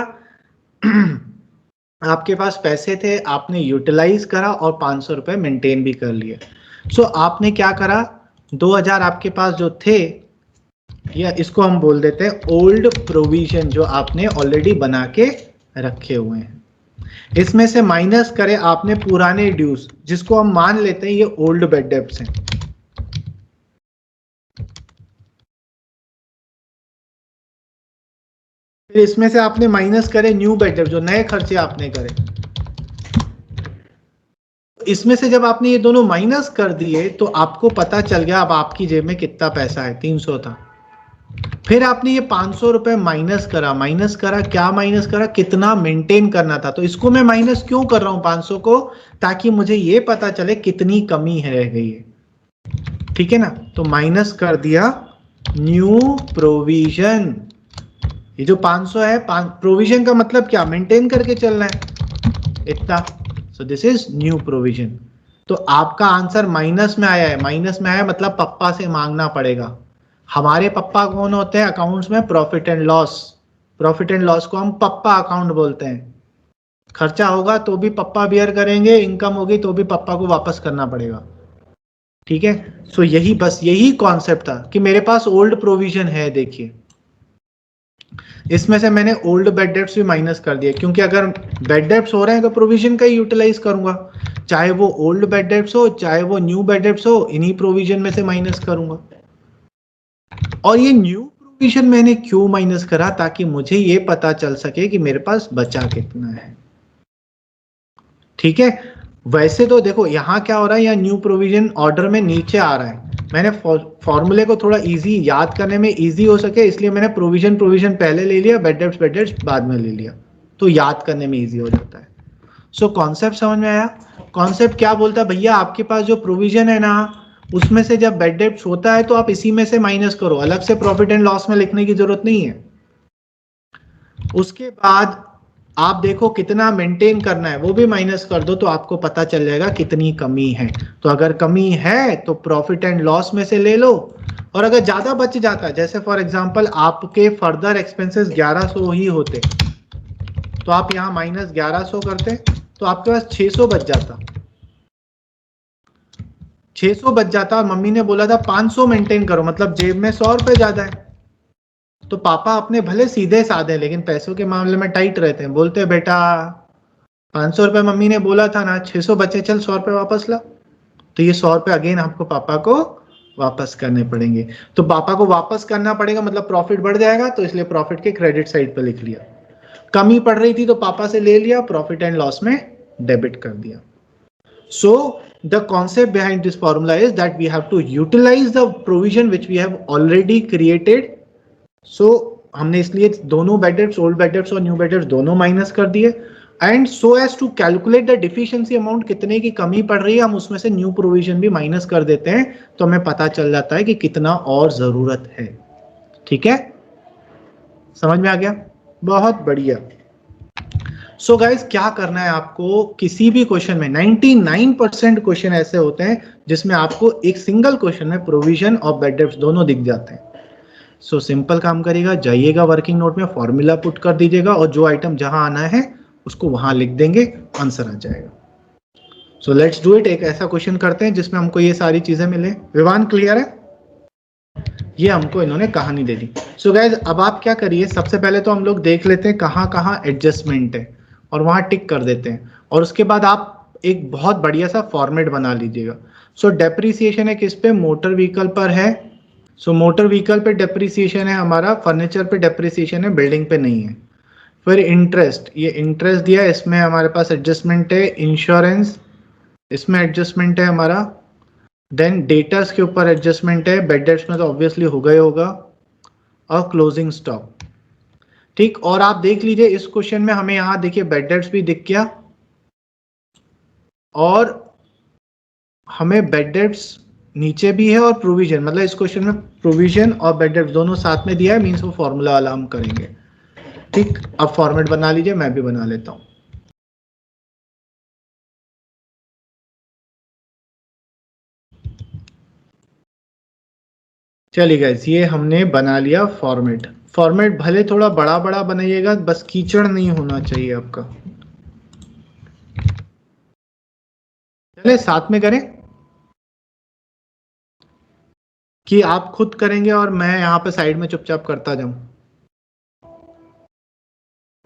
आपके पास पैसे थे, आपने यूटिलाइज करा और 500 रुपए मेंटेन भी कर लिए। सो आपने क्या करा, 2000 आपके पास जो थे, या इसको हम बोल देते हैं ओल्ड प्रोविजन, जो आपने ऑलरेडी बना के रखे हुए हैं, इसमें से माइनस करें आपने पुराने ड्यूज, जिसको हम मान लेते हैं ये ओल्ड बैड डेब्ट्स हैं। फिर इसमें से आपने माइनस करे न्यू बैड डेब्ट, जो नए खर्चे आपने करे। इसमें से जब आपने ये दोनों माइनस कर दिए तो आपको पता चल गया अब आपकी जेब में कितना पैसा है, 300 था। फिर आपने ये 500 रुपए माइनस करा, क्या माइनस करा, कितना मेंटेन करना था। तो इसको मैं माइनस क्यों कर रहा हूं 500 को, ताकि मुझे ये पता चले कितनी कमी है रह गई है। ठीक है ना, तो माइनस कर दिया न्यू प्रोविजन। ये जो 500 है, प्रोविजन का मतलब क्या, मेंटेन करके चलना है इतना, so this is new provision. तो आपका आंसर माइनस में आया है, माइनस में आया मतलब पप्पा से मांगना पड़ेगा। हमारे पप्पा कौन होते हैं अकाउंट्स में, profit and loss. Profit and loss को हम पप्पा अकाउंट बोलते हैं। खर्चा होगा तो भी पप्पा बियर करेंगे, इनकम होगी तो भी पप्पा को वापस करना पड़ेगा। ठीक है, सो यही बस यही कॉन्सेप्ट था कि मेरे पास ओल्ड प्रोविजन है। देखिए इसमें से मैंने ओल्ड बेड डेब्ट्स भी माइनस कर दिया, क्योंकि अगर बेड डेब्ट्स हो रहे हैं तो प्रोविजन का ही यूटिलाइज करूंगा, चाहे वो ओल्ड बेड डेब्ट्स हो चाहे वो न्यू बेड डेब्ट्स हो, इन्हीं प्रोविजन में से माइनस करूंगा। और ये न्यू प्रोविजन मैंने क्यों माइनस करा, ताकि मुझे ये पता चल सके कि मेरे पास बचा कितना है। ठीक है, वैसे तो देखो यहाँ क्या हो रहा है, यहाँ न्यू प्रोविजन ऑर्डर में नीचे आ रहा है। मैंने फॉर्मूले को थोड़ा इजी याद करने में इजी हो सके इसलिए मैंने प्रोविजन पहले ले लिया, बेड डेब्ट्स बाद में ले लिया, तो याद करने में इजी हो जाता है। सो कॉन्सेप्ट समझ में आया। कॉन्सेप्ट क्या बोलता है, भैया आपके पास जो प्रोविजन है ना, उसमें से जब बेड डेब्ट्स होता है तो आप इसी में से माइनस करो, अलग से प्रॉफिट एंड लॉस में लिखने की जरूरत नहीं है। उसके बाद आप देखो कितना मेंटेन करना है वो भी माइनस कर दो, तो आपको पता चल जाएगा कितनी कमी है। तो अगर कमी है तो प्रॉफिट एंड लॉस में से ले लो, और अगर ज्यादा बच जाता है, जैसे फॉर एग्जांपल आपके फर्दर एक्सपेंसेस 1100 ही होते, तो आप यहां माइनस 1100 करते तो आपके पास 600 बच जाता। 600 बच जाता और मम्मी ने बोला था 500 मेंटेन करो, मतलब जेब में 100 रुपए ज्यादा है। तो पापा अपने भले सीधे साधे लेकिन पैसों के मामले में टाइट रहते हैं, बोलते हैं बेटा 500 रुपए मम्मी ने बोला था ना, 600 बचे, चल 100 रुपए वापस ला। तो ये 100 रुपए अगेन आपको पापा को वापस करने पड़ेंगे। तो पापा को वापस करना पड़ेगा मतलब प्रॉफिट बढ़ जाएगा, तो इसलिए प्रॉफिट के क्रेडिट साइड पर लिख लिया। कमी पड़ रही थी तो पापा से ले लिया, प्रॉफिट एंड लॉस में डेबिट कर दिया। So the concept behind this formula is that we have to utilize the provision which we have already created. So हमने इसलिए दोनों bad debts, old bad debts और न्यू बेड डेब्ट्स दोनों minus कर दिए, and so as to calculate the deficiency amount, कितने की कमी पड़ रही है हम उसमें से न्यू प्रोविजन भी माइनस कर देते हैं, तो हमें पता चल जाता है कि कितना और जरूरत है। ठीक है, समझ में आ गया, बहुत बढ़िया। सो गाइज क्या करना है आपको, किसी भी क्वेश्चन में 99% क्वेश्चन ऐसे होते हैं जिसमें आपको एक सिंगल क्वेश्चन में प्रोविजन और बेड डेब्ट्स दोनों दिख जाते हैं। सो सिंपल काम करिएगा, जाइएगा वर्किंग नोट में, फॉर्मूला पुट कर दीजिएगा और जो आइटम जहां आना है उसको वहां लिख देंगे, आंसर आ जाएगा। So let's do it. एक ऐसा क्वेश्चन करते हैं जिसमें हमको ये सारी चीजें मिले। विवान क्लियर है, ये हमको इन्होंने कहानी दे दी। सो गाइज अब आप क्या करिए, सबसे पहले तो हम लोग देख लेते हैं कहाँ कहाँ एडजस्टमेंट है और वहां टिक कर देते हैं, और उसके बाद आप एक बहुत बढ़िया सा फॉर्मेट बना लीजिएगा। सो डेप्रीसिएशन है किस पे, मोटर व्हीकल पर है। सो मोटर व्हीकल पे डेप्रीसिएशन है हमारा, फर्नीचर पे डेप्रीसिएशन है, बिल्डिंग पे नहीं है। फिर इंटरेस्ट, ये इंटरेस्ट दिया, इसमें हमारे पास एडजस्टमेंट है। इंश्योरेंस, इसमें एडजस्टमेंट है हमारा। देन डेटर्स के ऊपर एडजस्टमेंट है, बेड डेट्स में तो ऑब्वियसली होगा ही होगा, और क्लोजिंग स्टॉक। ठीक, और आप देख लीजिए इस क्वेश्चन में हमें यहां देखिए बेड डेट्स भी दिख गया, और हमें बेड डेट्स नीचे भी है और प्रोविजन, मतलब इस क्वेश्चन में प्रोविजन और बेड डेट्स दोनों साथ में दिया है, मींस वो फॉर्मूला वाला हम करेंगे। ठीक, अब फॉर्मेट बना लीजिए, मैं भी बना लेता हूं। चलिए गाइस, ये हमने बना लिया फॉर्मेट। फॉर्मेट भले थोड़ा बड़ा बड़ा बनाइएगा, बस कीचड़ नहीं होना चाहिए आपका। चले साथ में करें कि आप खुद करेंगे और मैं यहाँ पे साइड में चुपचाप करता जाऊं?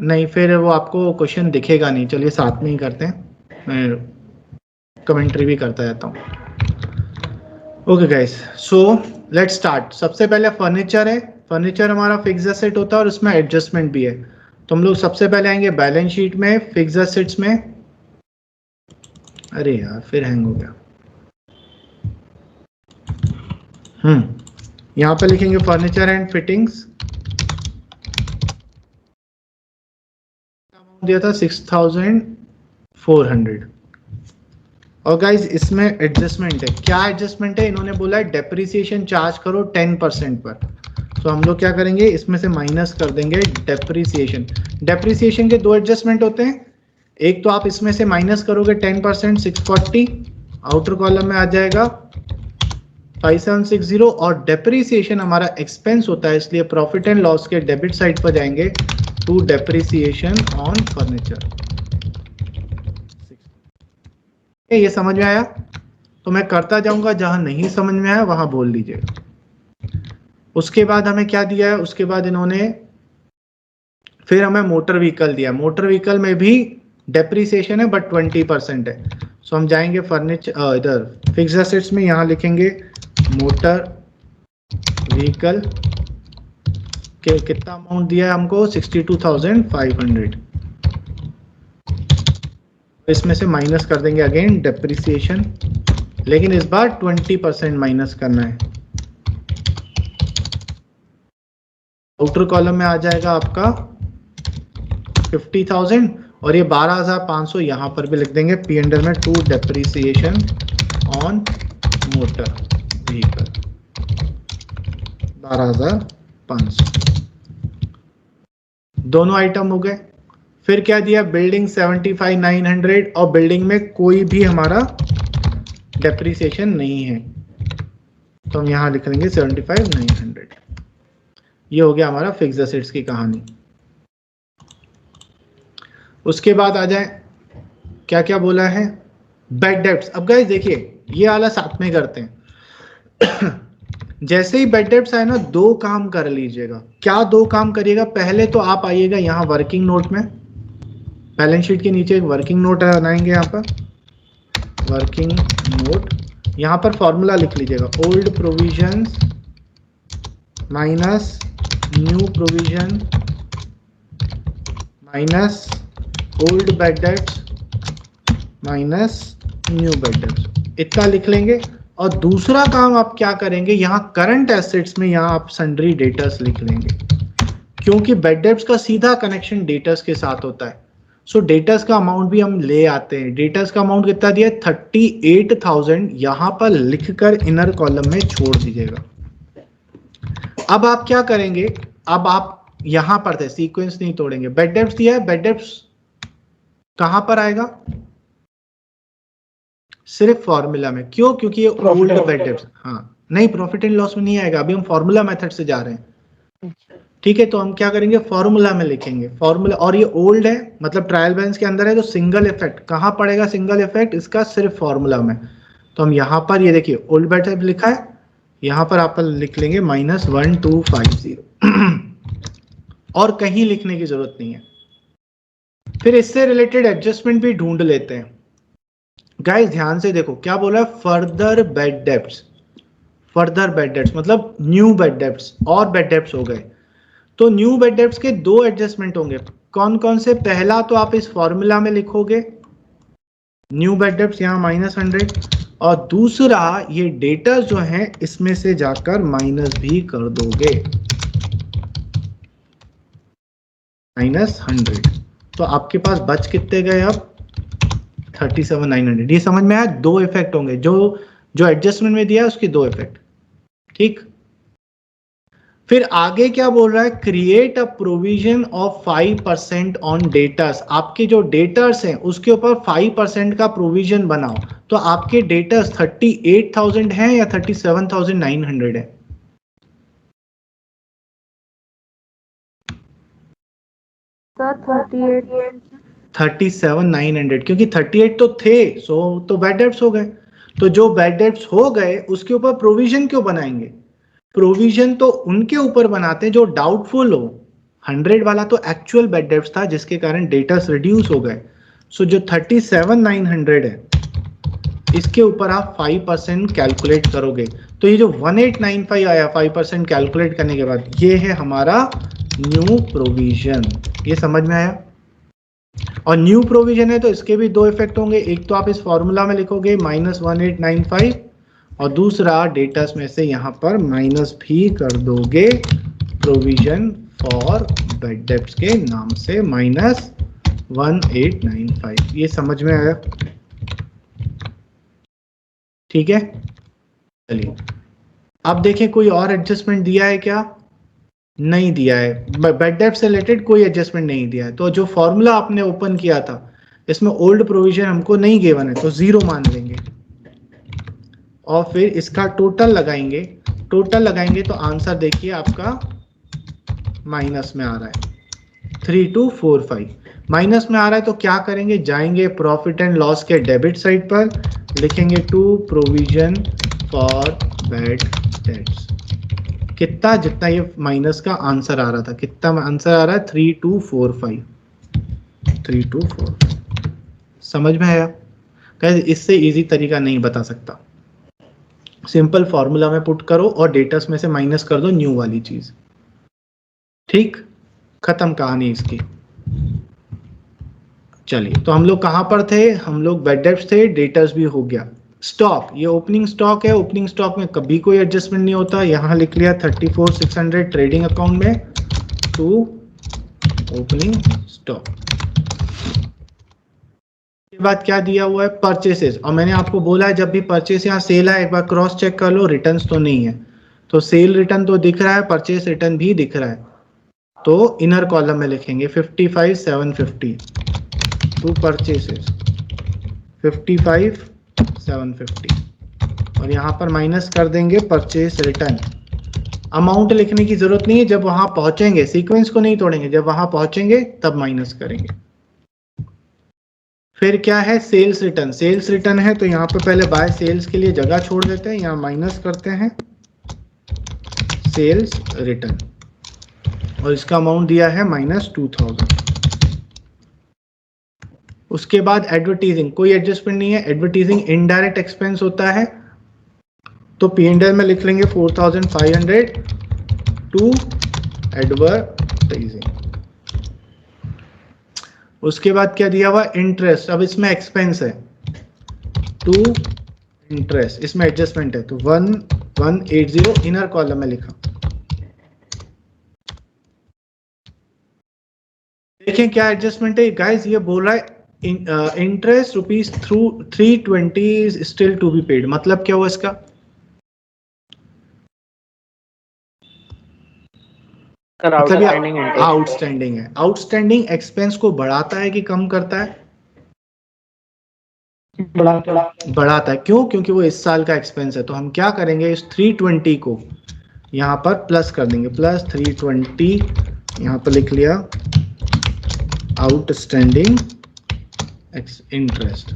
नहीं, फिर वो आपको क्वेश्चन दिखेगा नहीं। चलिए साथ में ही करते हैं, मैं कमेंट्री भी करता जाता हूँ। Okay guys, so let's start. सबसे पहले फर्नीचर है। फर्नीचर हमारा फिक्स एसेट होता है और उसमें एडजस्टमेंट भी है। तो हम लोग सबसे पहले आएंगे बैलेंस शीट में, फिक्स एसेट्स में। अरे यार फिर हैंग हो गया। यहाँ पे लिखेंगे फर्नीचर एंड फिटिंग्स, दिया था 6400। और गाइज इसमें एडजस्टमेंट है। क्या एडजस्टमेंट है? इन्होंने बोला है डेप्रिसिएशन चार्ज करो 10% पर। तो हम लोग क्या करेंगे, इसमें से माइनस कर देंगे डेप्रिसिएशन। डेप्रिसिएशन के दो एडजस्टमेंट होते हैं, एक तो आप इसमें से माइनस करोगे 10% 640, आउटर कॉलम में आ जाएगा 5760, और डेप्रिसिएशन हमारा एक्सपेंस होता है, इसलिए प्रॉफिट एंड लॉस के डेबिट साइड पर जाएंगे टू डेप्रिसिएशन ऑन फर्नीचर। ये समझ में आया? तो मैं करता जाऊंगा, जहां नहीं समझ में आया वहां बोल दीजिएगा। उसके बाद हमें क्या दिया है, उसके बाद इन्होंने फिर हमें मोटर व्हीकल दिया। मोटर व्हीकल में भी डेप्रिसिएशन है बट 20% है। सो हम जाएंगे फर्नीचर इधर फिक्स एसेट्स में, यहां लिखेंगे मोटर व्हीकल के कितना अमाउंट दिया है हमको, 62,500। इसमें से माइनस कर देंगे अगेन डेप्रिसिएशन, लेकिन इस बार 20% माइनस करना है। आउटर कॉलम में आ जाएगा आपका 50,000, और ये 12,500 यहां पर भी लिख देंगे पी एंडर में to depreciation on motor vehicle 12,500। दोनों आइटम हो गए। फिर क्या दिया, बिल्डिंग 75,900, और बिल्डिंग में कोई भी हमारा डेप्रिसिएशन नहीं है, तो हम यहां लिख लेंगे 75,900। ये हो गया हमारा फिक्स्ड एसेट्स की कहानी। उसके बाद आ जाए, क्या क्या बोला है, बैड डेब्ट्स। अब गाइस देखिए ये वाला साथ में करते हैं। जैसे ही बैड डेब्ट्स आए ना, दो काम कर लीजिएगा। क्या दो काम करिएगा? पहले तो आप आइएगा यहाँ वर्किंग नोट में, बैलेंस शीट के नीचे एक वर्किंग नोट बनाएंगे, यहाँ पर वर्किंग नोट, यहाँ पर फॉर्मूला लिख लीजिएगा, old provisions minus new provision minus old bad debts minus new bad debts, इतना लिख लेंगे। और दूसरा काम आप क्या करेंगे, यहाँ करंट एसेट्स में यहाँ आप सन्ड्री डेटर्स लिख लेंगे, क्योंकि बैड डेब्ट्स का सीधा कनेक्शन डेटर्स के साथ होता है। सो डेटर्स का अमाउंट भी हम ले आते हैं। डेटर्स का अमाउंट कितना दिया, 38,000, यहां पर लिखकर इनर कॉलम में छोड़ दीजिएगा। अब आप क्या करेंगे, अब आप यहां पर थे, सीक्वेंस नहीं तोड़ेंगे। बैड डेब्ट्स दिया है, बैड डेब्ट्स कहां पर आएगा, सिर्फ फॉर्मूला में। क्यों? क्योंकि ये ओल्ड बैड डेब्ट्स, हाँ नहीं, प्रॉफिट एंड लॉस में नहीं आएगा, अभी हम फॉर्मूला मेथड से जा रहे हैं। ठीक है, तो हम क्या करेंगे, फॉर्मूला में लिखेंगे फॉर्मूला, और ये ओल्ड है मतलब ट्रायल बैलेंस के अंदर है, तो सिंगल इफेक्ट कहां पड़ेगा, सिंगल इफेक्ट इसका सिर्फ फॉर्मूला में। तो हम यहां पर ये देखिए ओल्ड बैड डेब्ट लिखा है, यहां पर आप लिख लेंगे -1250, और कहीं लिखने की जरूरत नहीं है। फिर इससे रिलेटेड एडजस्टमेंट भी ढूंढ लेते हैं। गाइस ध्यान से देखो क्या बोला है, further bad debts. Further bad debts मतलब न्यू बैड डेब्ट्स, और बैड डेब्ट्स हो गए। तो न्यू बैड डेब्ट्स के दो एडजस्टमेंट होंगे, कौन कौन से? पहला तो आप इस फॉर्मूला में लिखोगे न्यू बैड डेब्ट्स यहाँ -100, और दूसरा ये डेटर्स जो हैं इसमें से जाकर माइनस भी कर दोगे -100। तो आपके पास बच कितने गए अब, 37,900। ये समझ में आया? दो इफेक्ट होंगे, जो एडजस्टमेंट में दिया है उसके दो इफेक्ट। ठीक, फिर आगे क्या बोल रहा है, create a provision of 5% on debtors. आपके जो डेटर्स हैं उसके ऊपर 5% का प्रोविजन बनाओ। तो आपके डेटर्स 38,000 हैं या 37,900 है? सर 38। 37,900, क्योंकि 38 तो थे, सो तो बैड डेब्ट्स हो गए। तो जो बैड डेब्ट्स हो गए उसके ऊपर प्रोविजन क्यों बनाएंगे? प्रोविजन तो उनके ऊपर बनाते हैं जो डाउटफुल हो। 100 वाला तो एक्चुअल बैड डेब्ट्स था जिसके कारण डेटर्स रिड्यूस हो गए। सो जो 37,900 है इसके ऊपर आप 5% कैलकुलेट करोगे। तो ये जो 1895 आया 5% कैलकुलेट करने के बाद, ये है हमारा न्यू प्रोविजन। ये समझ में आया? और न्यू प्रोविजन है तो इसके भी दो इफेक्ट होंगे, एक तो आप इस फॉर्मूला में लिखोगे -1895, और दूसरा डेटर्स में से यहां पर माइनस भी कर दोगे प्रोविजन फॉर बैड डेब्ट्स के नाम से -1895। ये समझ में आया? ठीक है, चलिए अब देखें कोई और एडजस्टमेंट दिया है क्या? नहीं दिया है। बेड डेप्ट से रिलेटेड कोई एडजस्टमेंट नहीं दिया है। तो जो फॉर्मूला आपने ओपन किया था इसमें ओल्ड प्रोविजन हमको नहीं गिवन है, तो 0 मान लेंगे और फिर इसका टोटल लगाएंगे। टोटल लगाएंगे तो आंसर देखिए आपका माइनस में आ रहा है, 3245 माइनस में आ रहा है। तो क्या करेंगे, जाएंगे प्रॉफिट एंड लॉस के डेबिट साइड पर, लिखेंगे to provision for bad debts. कितना, जितना ये माइनस का आंसर आ रहा था, कितना आंसर आ रहा है, 3245। 3245 समझ में आया? गाइस इससे इजी तरीका नहीं बता सकता। सिंपल फॉर्मूला में पुट करो और डेटस में से माइनस कर दो न्यू वाली चीज। ठीक, खत्म कहानी इसकी। चलिए तो हम लोग कहां पर थे? हम लोग बेड डेट्स थे, डेटस भी हो गया। स्टॉक, ये ओपनिंग स्टॉक है। ओपनिंग स्टॉक में कभी कोई एडजस्टमेंट नहीं होता। यहां लिख लिया 34,600 ट्रेडिंग अकाउंट में टू ओपनिंग स्टॉक। के बाद क्या दिया हुआ है, परचेसेस। और मैंने आपको बोला है जब भी परचेस यहाँ सेल है एक बार क्रॉस चेक कर लो, रिटर्न्स तो नहीं है। तो सेल रिटर्न तो दिख रहा है, परचेस रिटर्न भी दिख रहा है। तो इनर कॉलम में लिखेंगे 55,750 टू परचेसेस 55,750 और यहाँ पर माइनस कर देंगे परचेस रिटर्न। अमाउंट लिखने की जरूरत नहीं है, जब वहां पहुंचेंगे, सीक्वेंस को नहीं तोड़ेंगे, जब वहां पहुंचेंगे तब माइनस करेंगे। फिर क्या है, सेल्स रिटर्न। सेल्स रिटर्न है तो यहाँ पे पहले बाय सेल्स के लिए जगह छोड़ देते हैं, यहाँ माइनस करते हैं सेल्स रिटर्न और इसका अमाउंट दिया है -2000। उसके बाद एडवर्टीजिंग, कोई एडजस्टमेंट नहीं है। एडवर्टीजिंग इनडायरेक्ट एक्सपेंस होता है तो P&L में लिख लेंगे 4,500 टू एडवर्टाइजिंग। उसके बाद क्या दिया हुआ, इंटरेस्ट। अब इसमें एक्सपेंस है टू इंटरेस्ट, इसमें एडजस्टमेंट है तो 1180 इनर कॉलम में लिखा। देखें क्या एडजस्टमेंट है गाइस, ये बोल रहा है interest ₹320 still to be paid. मतलब क्या हुआ इसका, मतलब आउटस्टैंडिंग है। आउटस्टैंडिंग एक्सपेंस को बढ़ाता है कि कम करता है? बढ़ाता है। क्यों? क्योंकि वो इस साल का एक्सपेंस है। तो हम क्या करेंगे, इस 320 को यहाँ पर प्लस कर देंगे, प्लस 320 यहाँ पर लिख लिया आउटस्टैंडिंग इंटरेस्ट।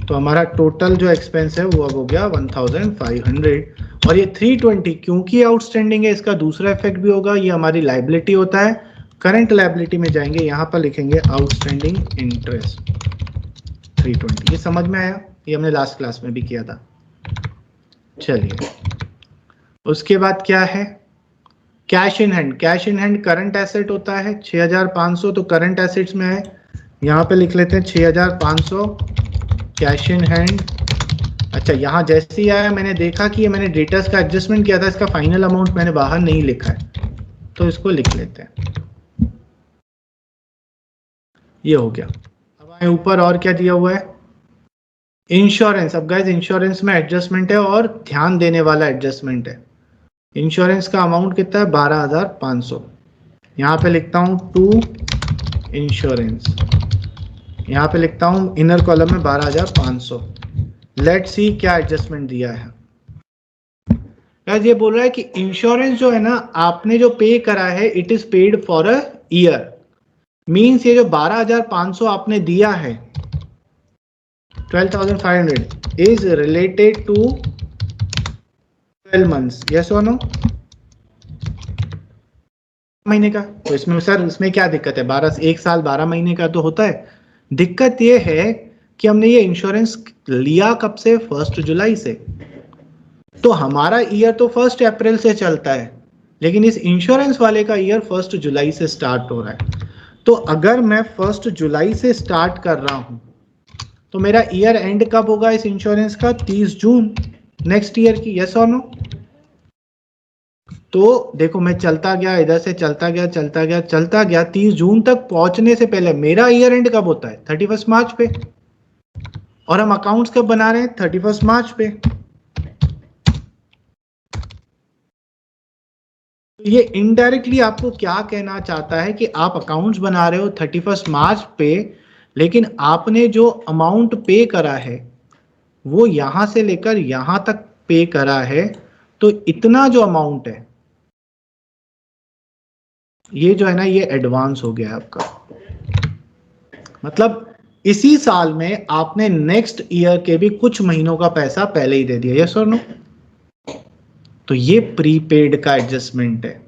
तो हमारा टोटल जो एक्सपेंस है वो अब हो गया 1500। और ये 320 क्योंकि आउटस्टैंडिंग है, इसका दूसरा इफेक्ट भी होगा, ये हमारी लायबिलिटी होता है। करंट लायबिलिटी में जाएंगे, यहाँ पर लिखेंगे आउटस्टैंडिंग इंटरेस्ट 320। ये समझ में आया? ये हमने लास्ट क्लास में भी किया था। चलिए उसके बाद क्या है, cash in hand. Cash in hand current asset होता है 6500, तो करंट एसेट्स में है, यहाँ पे लिख लेते हैं 6500 कैश इन हैंड। अच्छा, यहाँ जैसे ही आया मैंने देखा कि ये मैंने डेटर्स का एडजस्टमेंट किया था, इसका फाइनल अमाउंट मैंने बाहर नहीं लिखा है तो इसको लिख लेते हैं। ये हो गया। अब आए ऊपर, और क्या दिया हुआ है, इंश्योरेंस। अब गाइस इंश्योरेंस में एडजस्टमेंट है और ध्यान देने वाला एडजस्टमेंट है। इंश्योरेंस का अमाउंट कितना है, 12,500। यहाँ पे लिखता हूँ टू इंश्योरेंस, यहाँ पे लिखता हूँ इनर कॉलम में 12,500। लेट्स सी क्या एडजस्टमेंट दिया है। गाइस ये बोल रहा है कि इंश्योरेंस जो है ना, आपने जो पे करा है it is paid for a year. Means ये जो 12,500 आपने दिया है, 12,500 is related to 12 months. Yes और नो? महीने का। तो इसमें सर इसमें क्या दिक्कत है, 1 साल 12 महीने का तो होता है। दिक्कत ये है कि हमने ये इंश्योरेंस लिया कब से, 1 जुलाई से। तो हमारा ईयर तो 1 अप्रैल से चलता है, लेकिन इस इंश्योरेंस वाले का ईयर 1 जुलाई से स्टार्ट हो रहा है। तो अगर मैं 1 जुलाई से स्टार्ट कर रहा हूं तो मेरा ईयर एंड कब होगा इस इंश्योरेंस का, 30 जून नेक्स्ट ईयर की। यस और नो? तो देखो मैं चलता गया, इधर से चलता गया 30 जून तक पहुंचने से पहले मेरा ईयर एंड कब होता है, 31 मार्च पे। और हम अकाउंट्स कब बना रहे हैं? 31 मार्च पे। ये इनडायरेक्टली आपको क्या कहना चाहता है कि आप अकाउंट्स बना रहे हो 31 मार्च पे, लेकिन आपने जो अमाउंट पे करा है वो यहां से लेकर यहां तक पे करा है, तो इतना जो अमाउंट है ये जो है ना, ये एडवांस हो गया है आपका। मतलब इसी साल में आपने नेक्स्ट ईयर के भी कुछ महीनों का पैसा पहले ही दे दिया, यस और नो? तो ये प्रीपेड का एडजस्टमेंट है,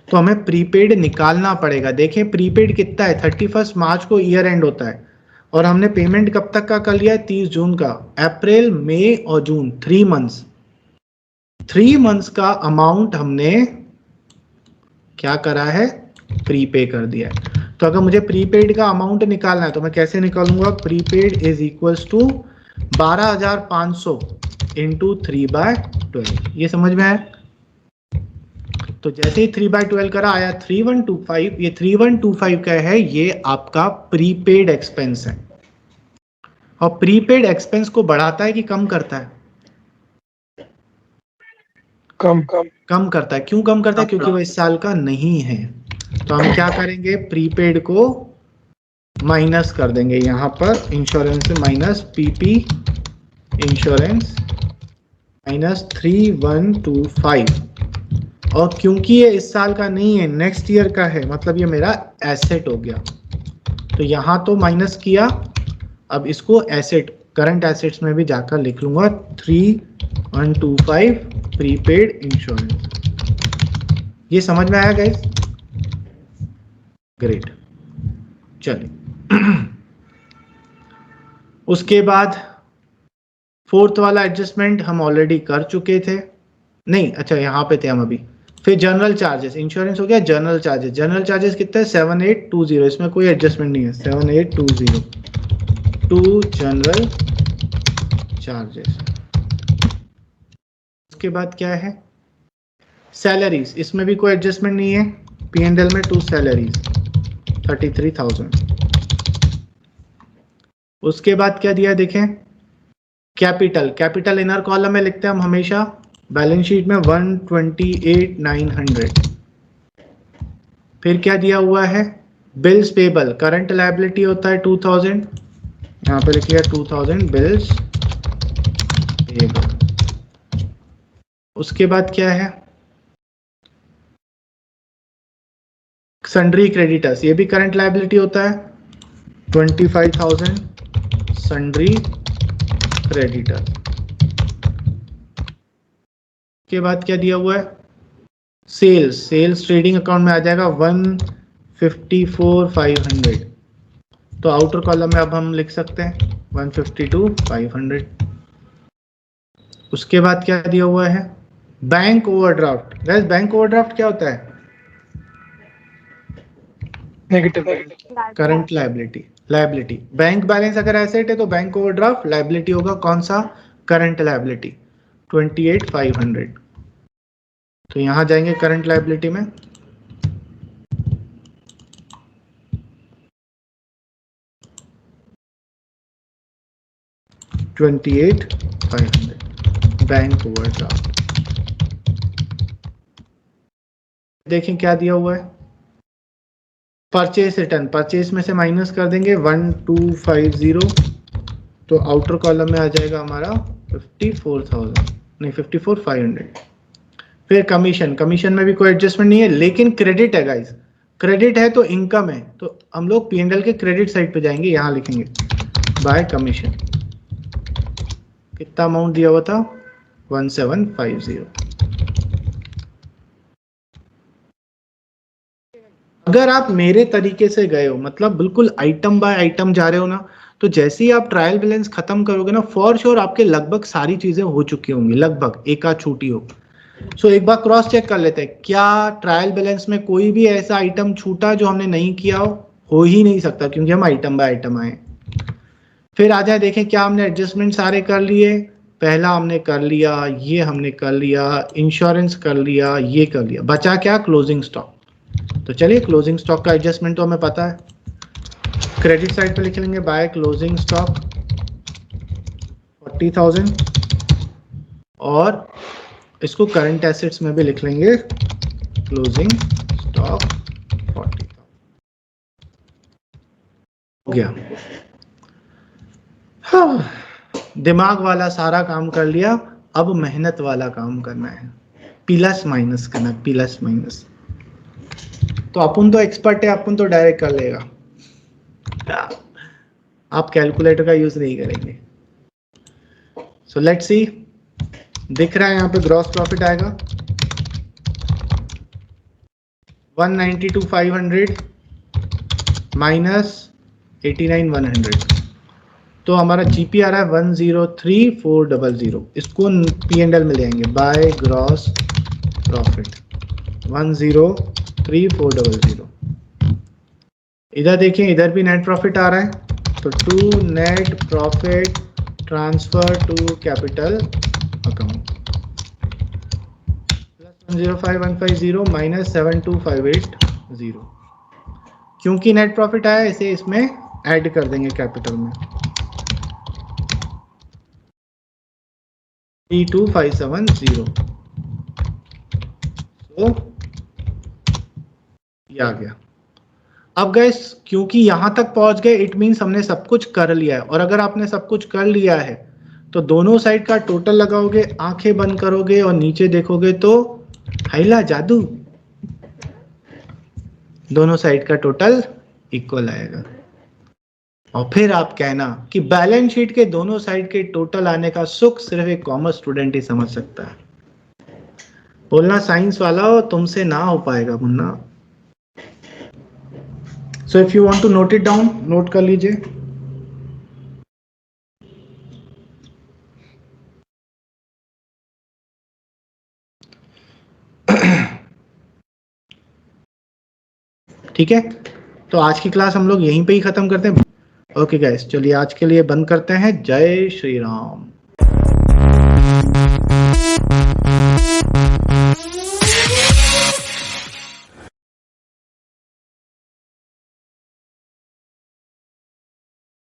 तो हमें प्रीपेड निकालना पड़ेगा। देखें प्रीपेड कितना है, 31 मार्च को ईयर एंड होता है, और हमने पेमेंट कब तक का कर लिया है? 30 जून का। अप्रैल, मई और जून, 3 मंथ्स, 3 मंथ्स का अमाउंट हमने क्या करा है? प्रीपे कर दिया है। तो अगर मुझे प्रीपेड का अमाउंट निकालना है तो मैं कैसे निकालूंगा? Prepaid is equals to 12,500 into 3/12। ये समझ में आया? तो जैसे ही 3/12 करा आया 3125। ये 3125 का है, ये आपका प्रीपेड एक्सपेंस है। और प्रीपेड एक्सपेंस को बढ़ाता है कि कम करता है? कम कम करता है। क्यों कम करता है? क्योंकि वो इस साल का नहीं है। तो हम क्या करेंगे? प्रीपेड को माइनस कर देंगे यहां पर, इंश्योरेंस से माइनस पीपी इंश्योरेंस माइनस 3125। और क्योंकि ये इस साल का नहीं है, नेक्स्ट ईयर का है, मतलब ये मेरा एसेट हो गया। तो यहां तो माइनस किया, अब इसको एसेट, करंट एसेट्स में भी जाकर लिख लूंगा 3125 प्रीपेड इंश्योरेंस। ये समझ में आया गाइस? ग्रेट। चलिए उसके बाद फोर्थ वाला एडजस्टमेंट हम ऑलरेडी कर चुके थे, नहीं अच्छा यहाँ पे थे हम अभी। फिर जनरल चार्जेस, इंश्योरेंस हो गया। जनरल चार्जेस, जनरल चार्जेस कितना है? 7820, इसमें कोई एडजस्टमेंट नहीं है। 7820 टू जनरल चार्जेस। उसके बाद क्या है? सैलरीज, इसमें भी कोई एडजस्टमेंट नहीं है। P&L में 2 सैलरीज 33,000। उसके बाद क्या दिया देखें? कैपिटल, कैपिटल इनर कॉलम में लिखते हैं हम हमेशा, बैलेंस शीट में 128,900। फिर क्या दिया हुआ है? बिल्स पेबल, करंट लायबिलिटी होता है 2000, यहाँ पे लिखिए 2000 बिल्स पेबल। उसके बाद क्या है? सन्ड्री क्रेडिटर्स, ये भी करंट लायबिलिटी होता है 25,000 सन्ड्री क्रेडिटर। के बाद क्या दिया हुआ है? सेल्स, सेल्स ट्रेडिंग अकाउंट में आ जाएगा 154,500। तो आउटर कॉलम में अब हम लिख सकते हैं 152,500। उसके बाद क्या दिया हुआ है? Bank overdraft. Gas bank overdraft क्या होता है? Negative current liability, liability. Bank balance अगर एसेट है तो बैंक ओवरड्राफ्ट लायबिलिटी होगा कौन सा? Current liability 28,500। तो यहां जाएंगे करंट लायबिलिटी में, $28,500 बैंक ओवरड्राफ्ट। देखें क्या दिया हुआ है? परचेस रिटर्न, परचेस में से माइनस कर देंगे 1250, तो आउटर कॉलम में आ जाएगा हमारा 54,000, नहीं 54,500। फिर कमीशन, कमीशन में भी कोई एडजस्टमेंट नहीं है, लेकिन क्रेडिट है गाइस। क्रेडिट है तो इनकम है, तो हम लोग P&L के क्रेडिट साइड पे जाएंगे, यहां लिखेंगे बाय कमीशन। कितना अमाउंट दिया हुआ था? 1750। अगर आप मेरे तरीके से गए हो, मतलब बिल्कुल आइटम बाय आइटम जा रहे हो ना, तो जैसे ही आप ट्रायल बैलेंस खत्म करोगे ना, फॉर श्योर आपके लगभग सारी चीजें हो चुकी होंगी, लगभग एक आध छूटी हो। सो एक बार क्रॉस चेक कर लेते हैं, क्या ट्रायल बैलेंस में कोई भी ऐसा आइटम छूटा जो हमने नहीं किया हो ही नहीं सकता, क्योंकि हम आइटम बाय आइटम आए। फिर आ जाए देखें क्या हमने एडजस्टमेंट सारे कर लिए। पहला हमने कर लिया, ये हमने कर लिया, इंश्योरेंस कर लिया, ये कर लिया, बचा क्या? Closing stock. तो चलिए क्लोजिंग स्टॉक का एडजस्टमेंट तो हमें पता है, क्रेडिट साइड पे लिख लेंगे बाय क्लोजिंग स्टॉक 40,000 और इसको करंट एसेट्स में भी लिख लेंगे, क्लोजिंग स्टॉक 40,000 हो गया। हाँ, दिमाग वाला सारा काम कर लिया, अब मेहनत वाला काम करना है, प्लस माइनस करना, प्लस माइनस। तो अपन तो एक्सपर्ट है, अपन तो डायरेक्ट कर लेगा, आप कैलकुलेटर का यूज नहीं करेंगे। सो लेट्स सी, दिख रहा है यहाँ पे ग्रॉस प्रॉफिट आएगा 192,500 माइनस 89,100, तो हमारा जीपी आ रहा है 103,400। इसको P&L में ले आएंगे बाय ग्रॉस प्रॉफिट 103,400। इधर देखिए, इधर भी नेट प्रॉफिट आ रहा है, तो to net profit transfer to capital account 105,150 minus 72,580। क्योंकि नेट प्रॉफिट आया, इसे इसमें ऐड कर देंगे कैपिटल में 32,570। तो ये आ गया। अब गाइस, क्योंकि यहां तक पहुंच गए, इट मींस हमने सब कुछ कर लिया है, और अगर आपने सब कुछ कर लिया है तो दोनों साइड का टोटल लगाओगे, आंखें बंद करोगे और नीचे देखोगे तो हैला जादू, दोनों साइड का टोटल इक्वल आएगा। और फिर आप कहना कि बैलेंस शीट के दोनों साइड के टोटल आने का सुख सिर्फ एक कॉमर्स स्टूडेंट ही समझ सकता है। बोलना साइंस वाला हो, तुमसे ना हो पाएगा Munna. So if you want to note it down, note कर लीजिए। ठीक है, तो आज की क्लास हम लोग यहीं पे ही खत्म करते हैं। ओके गाइस, चलिए आज के लिए बंद करते हैं। जय श्री राम।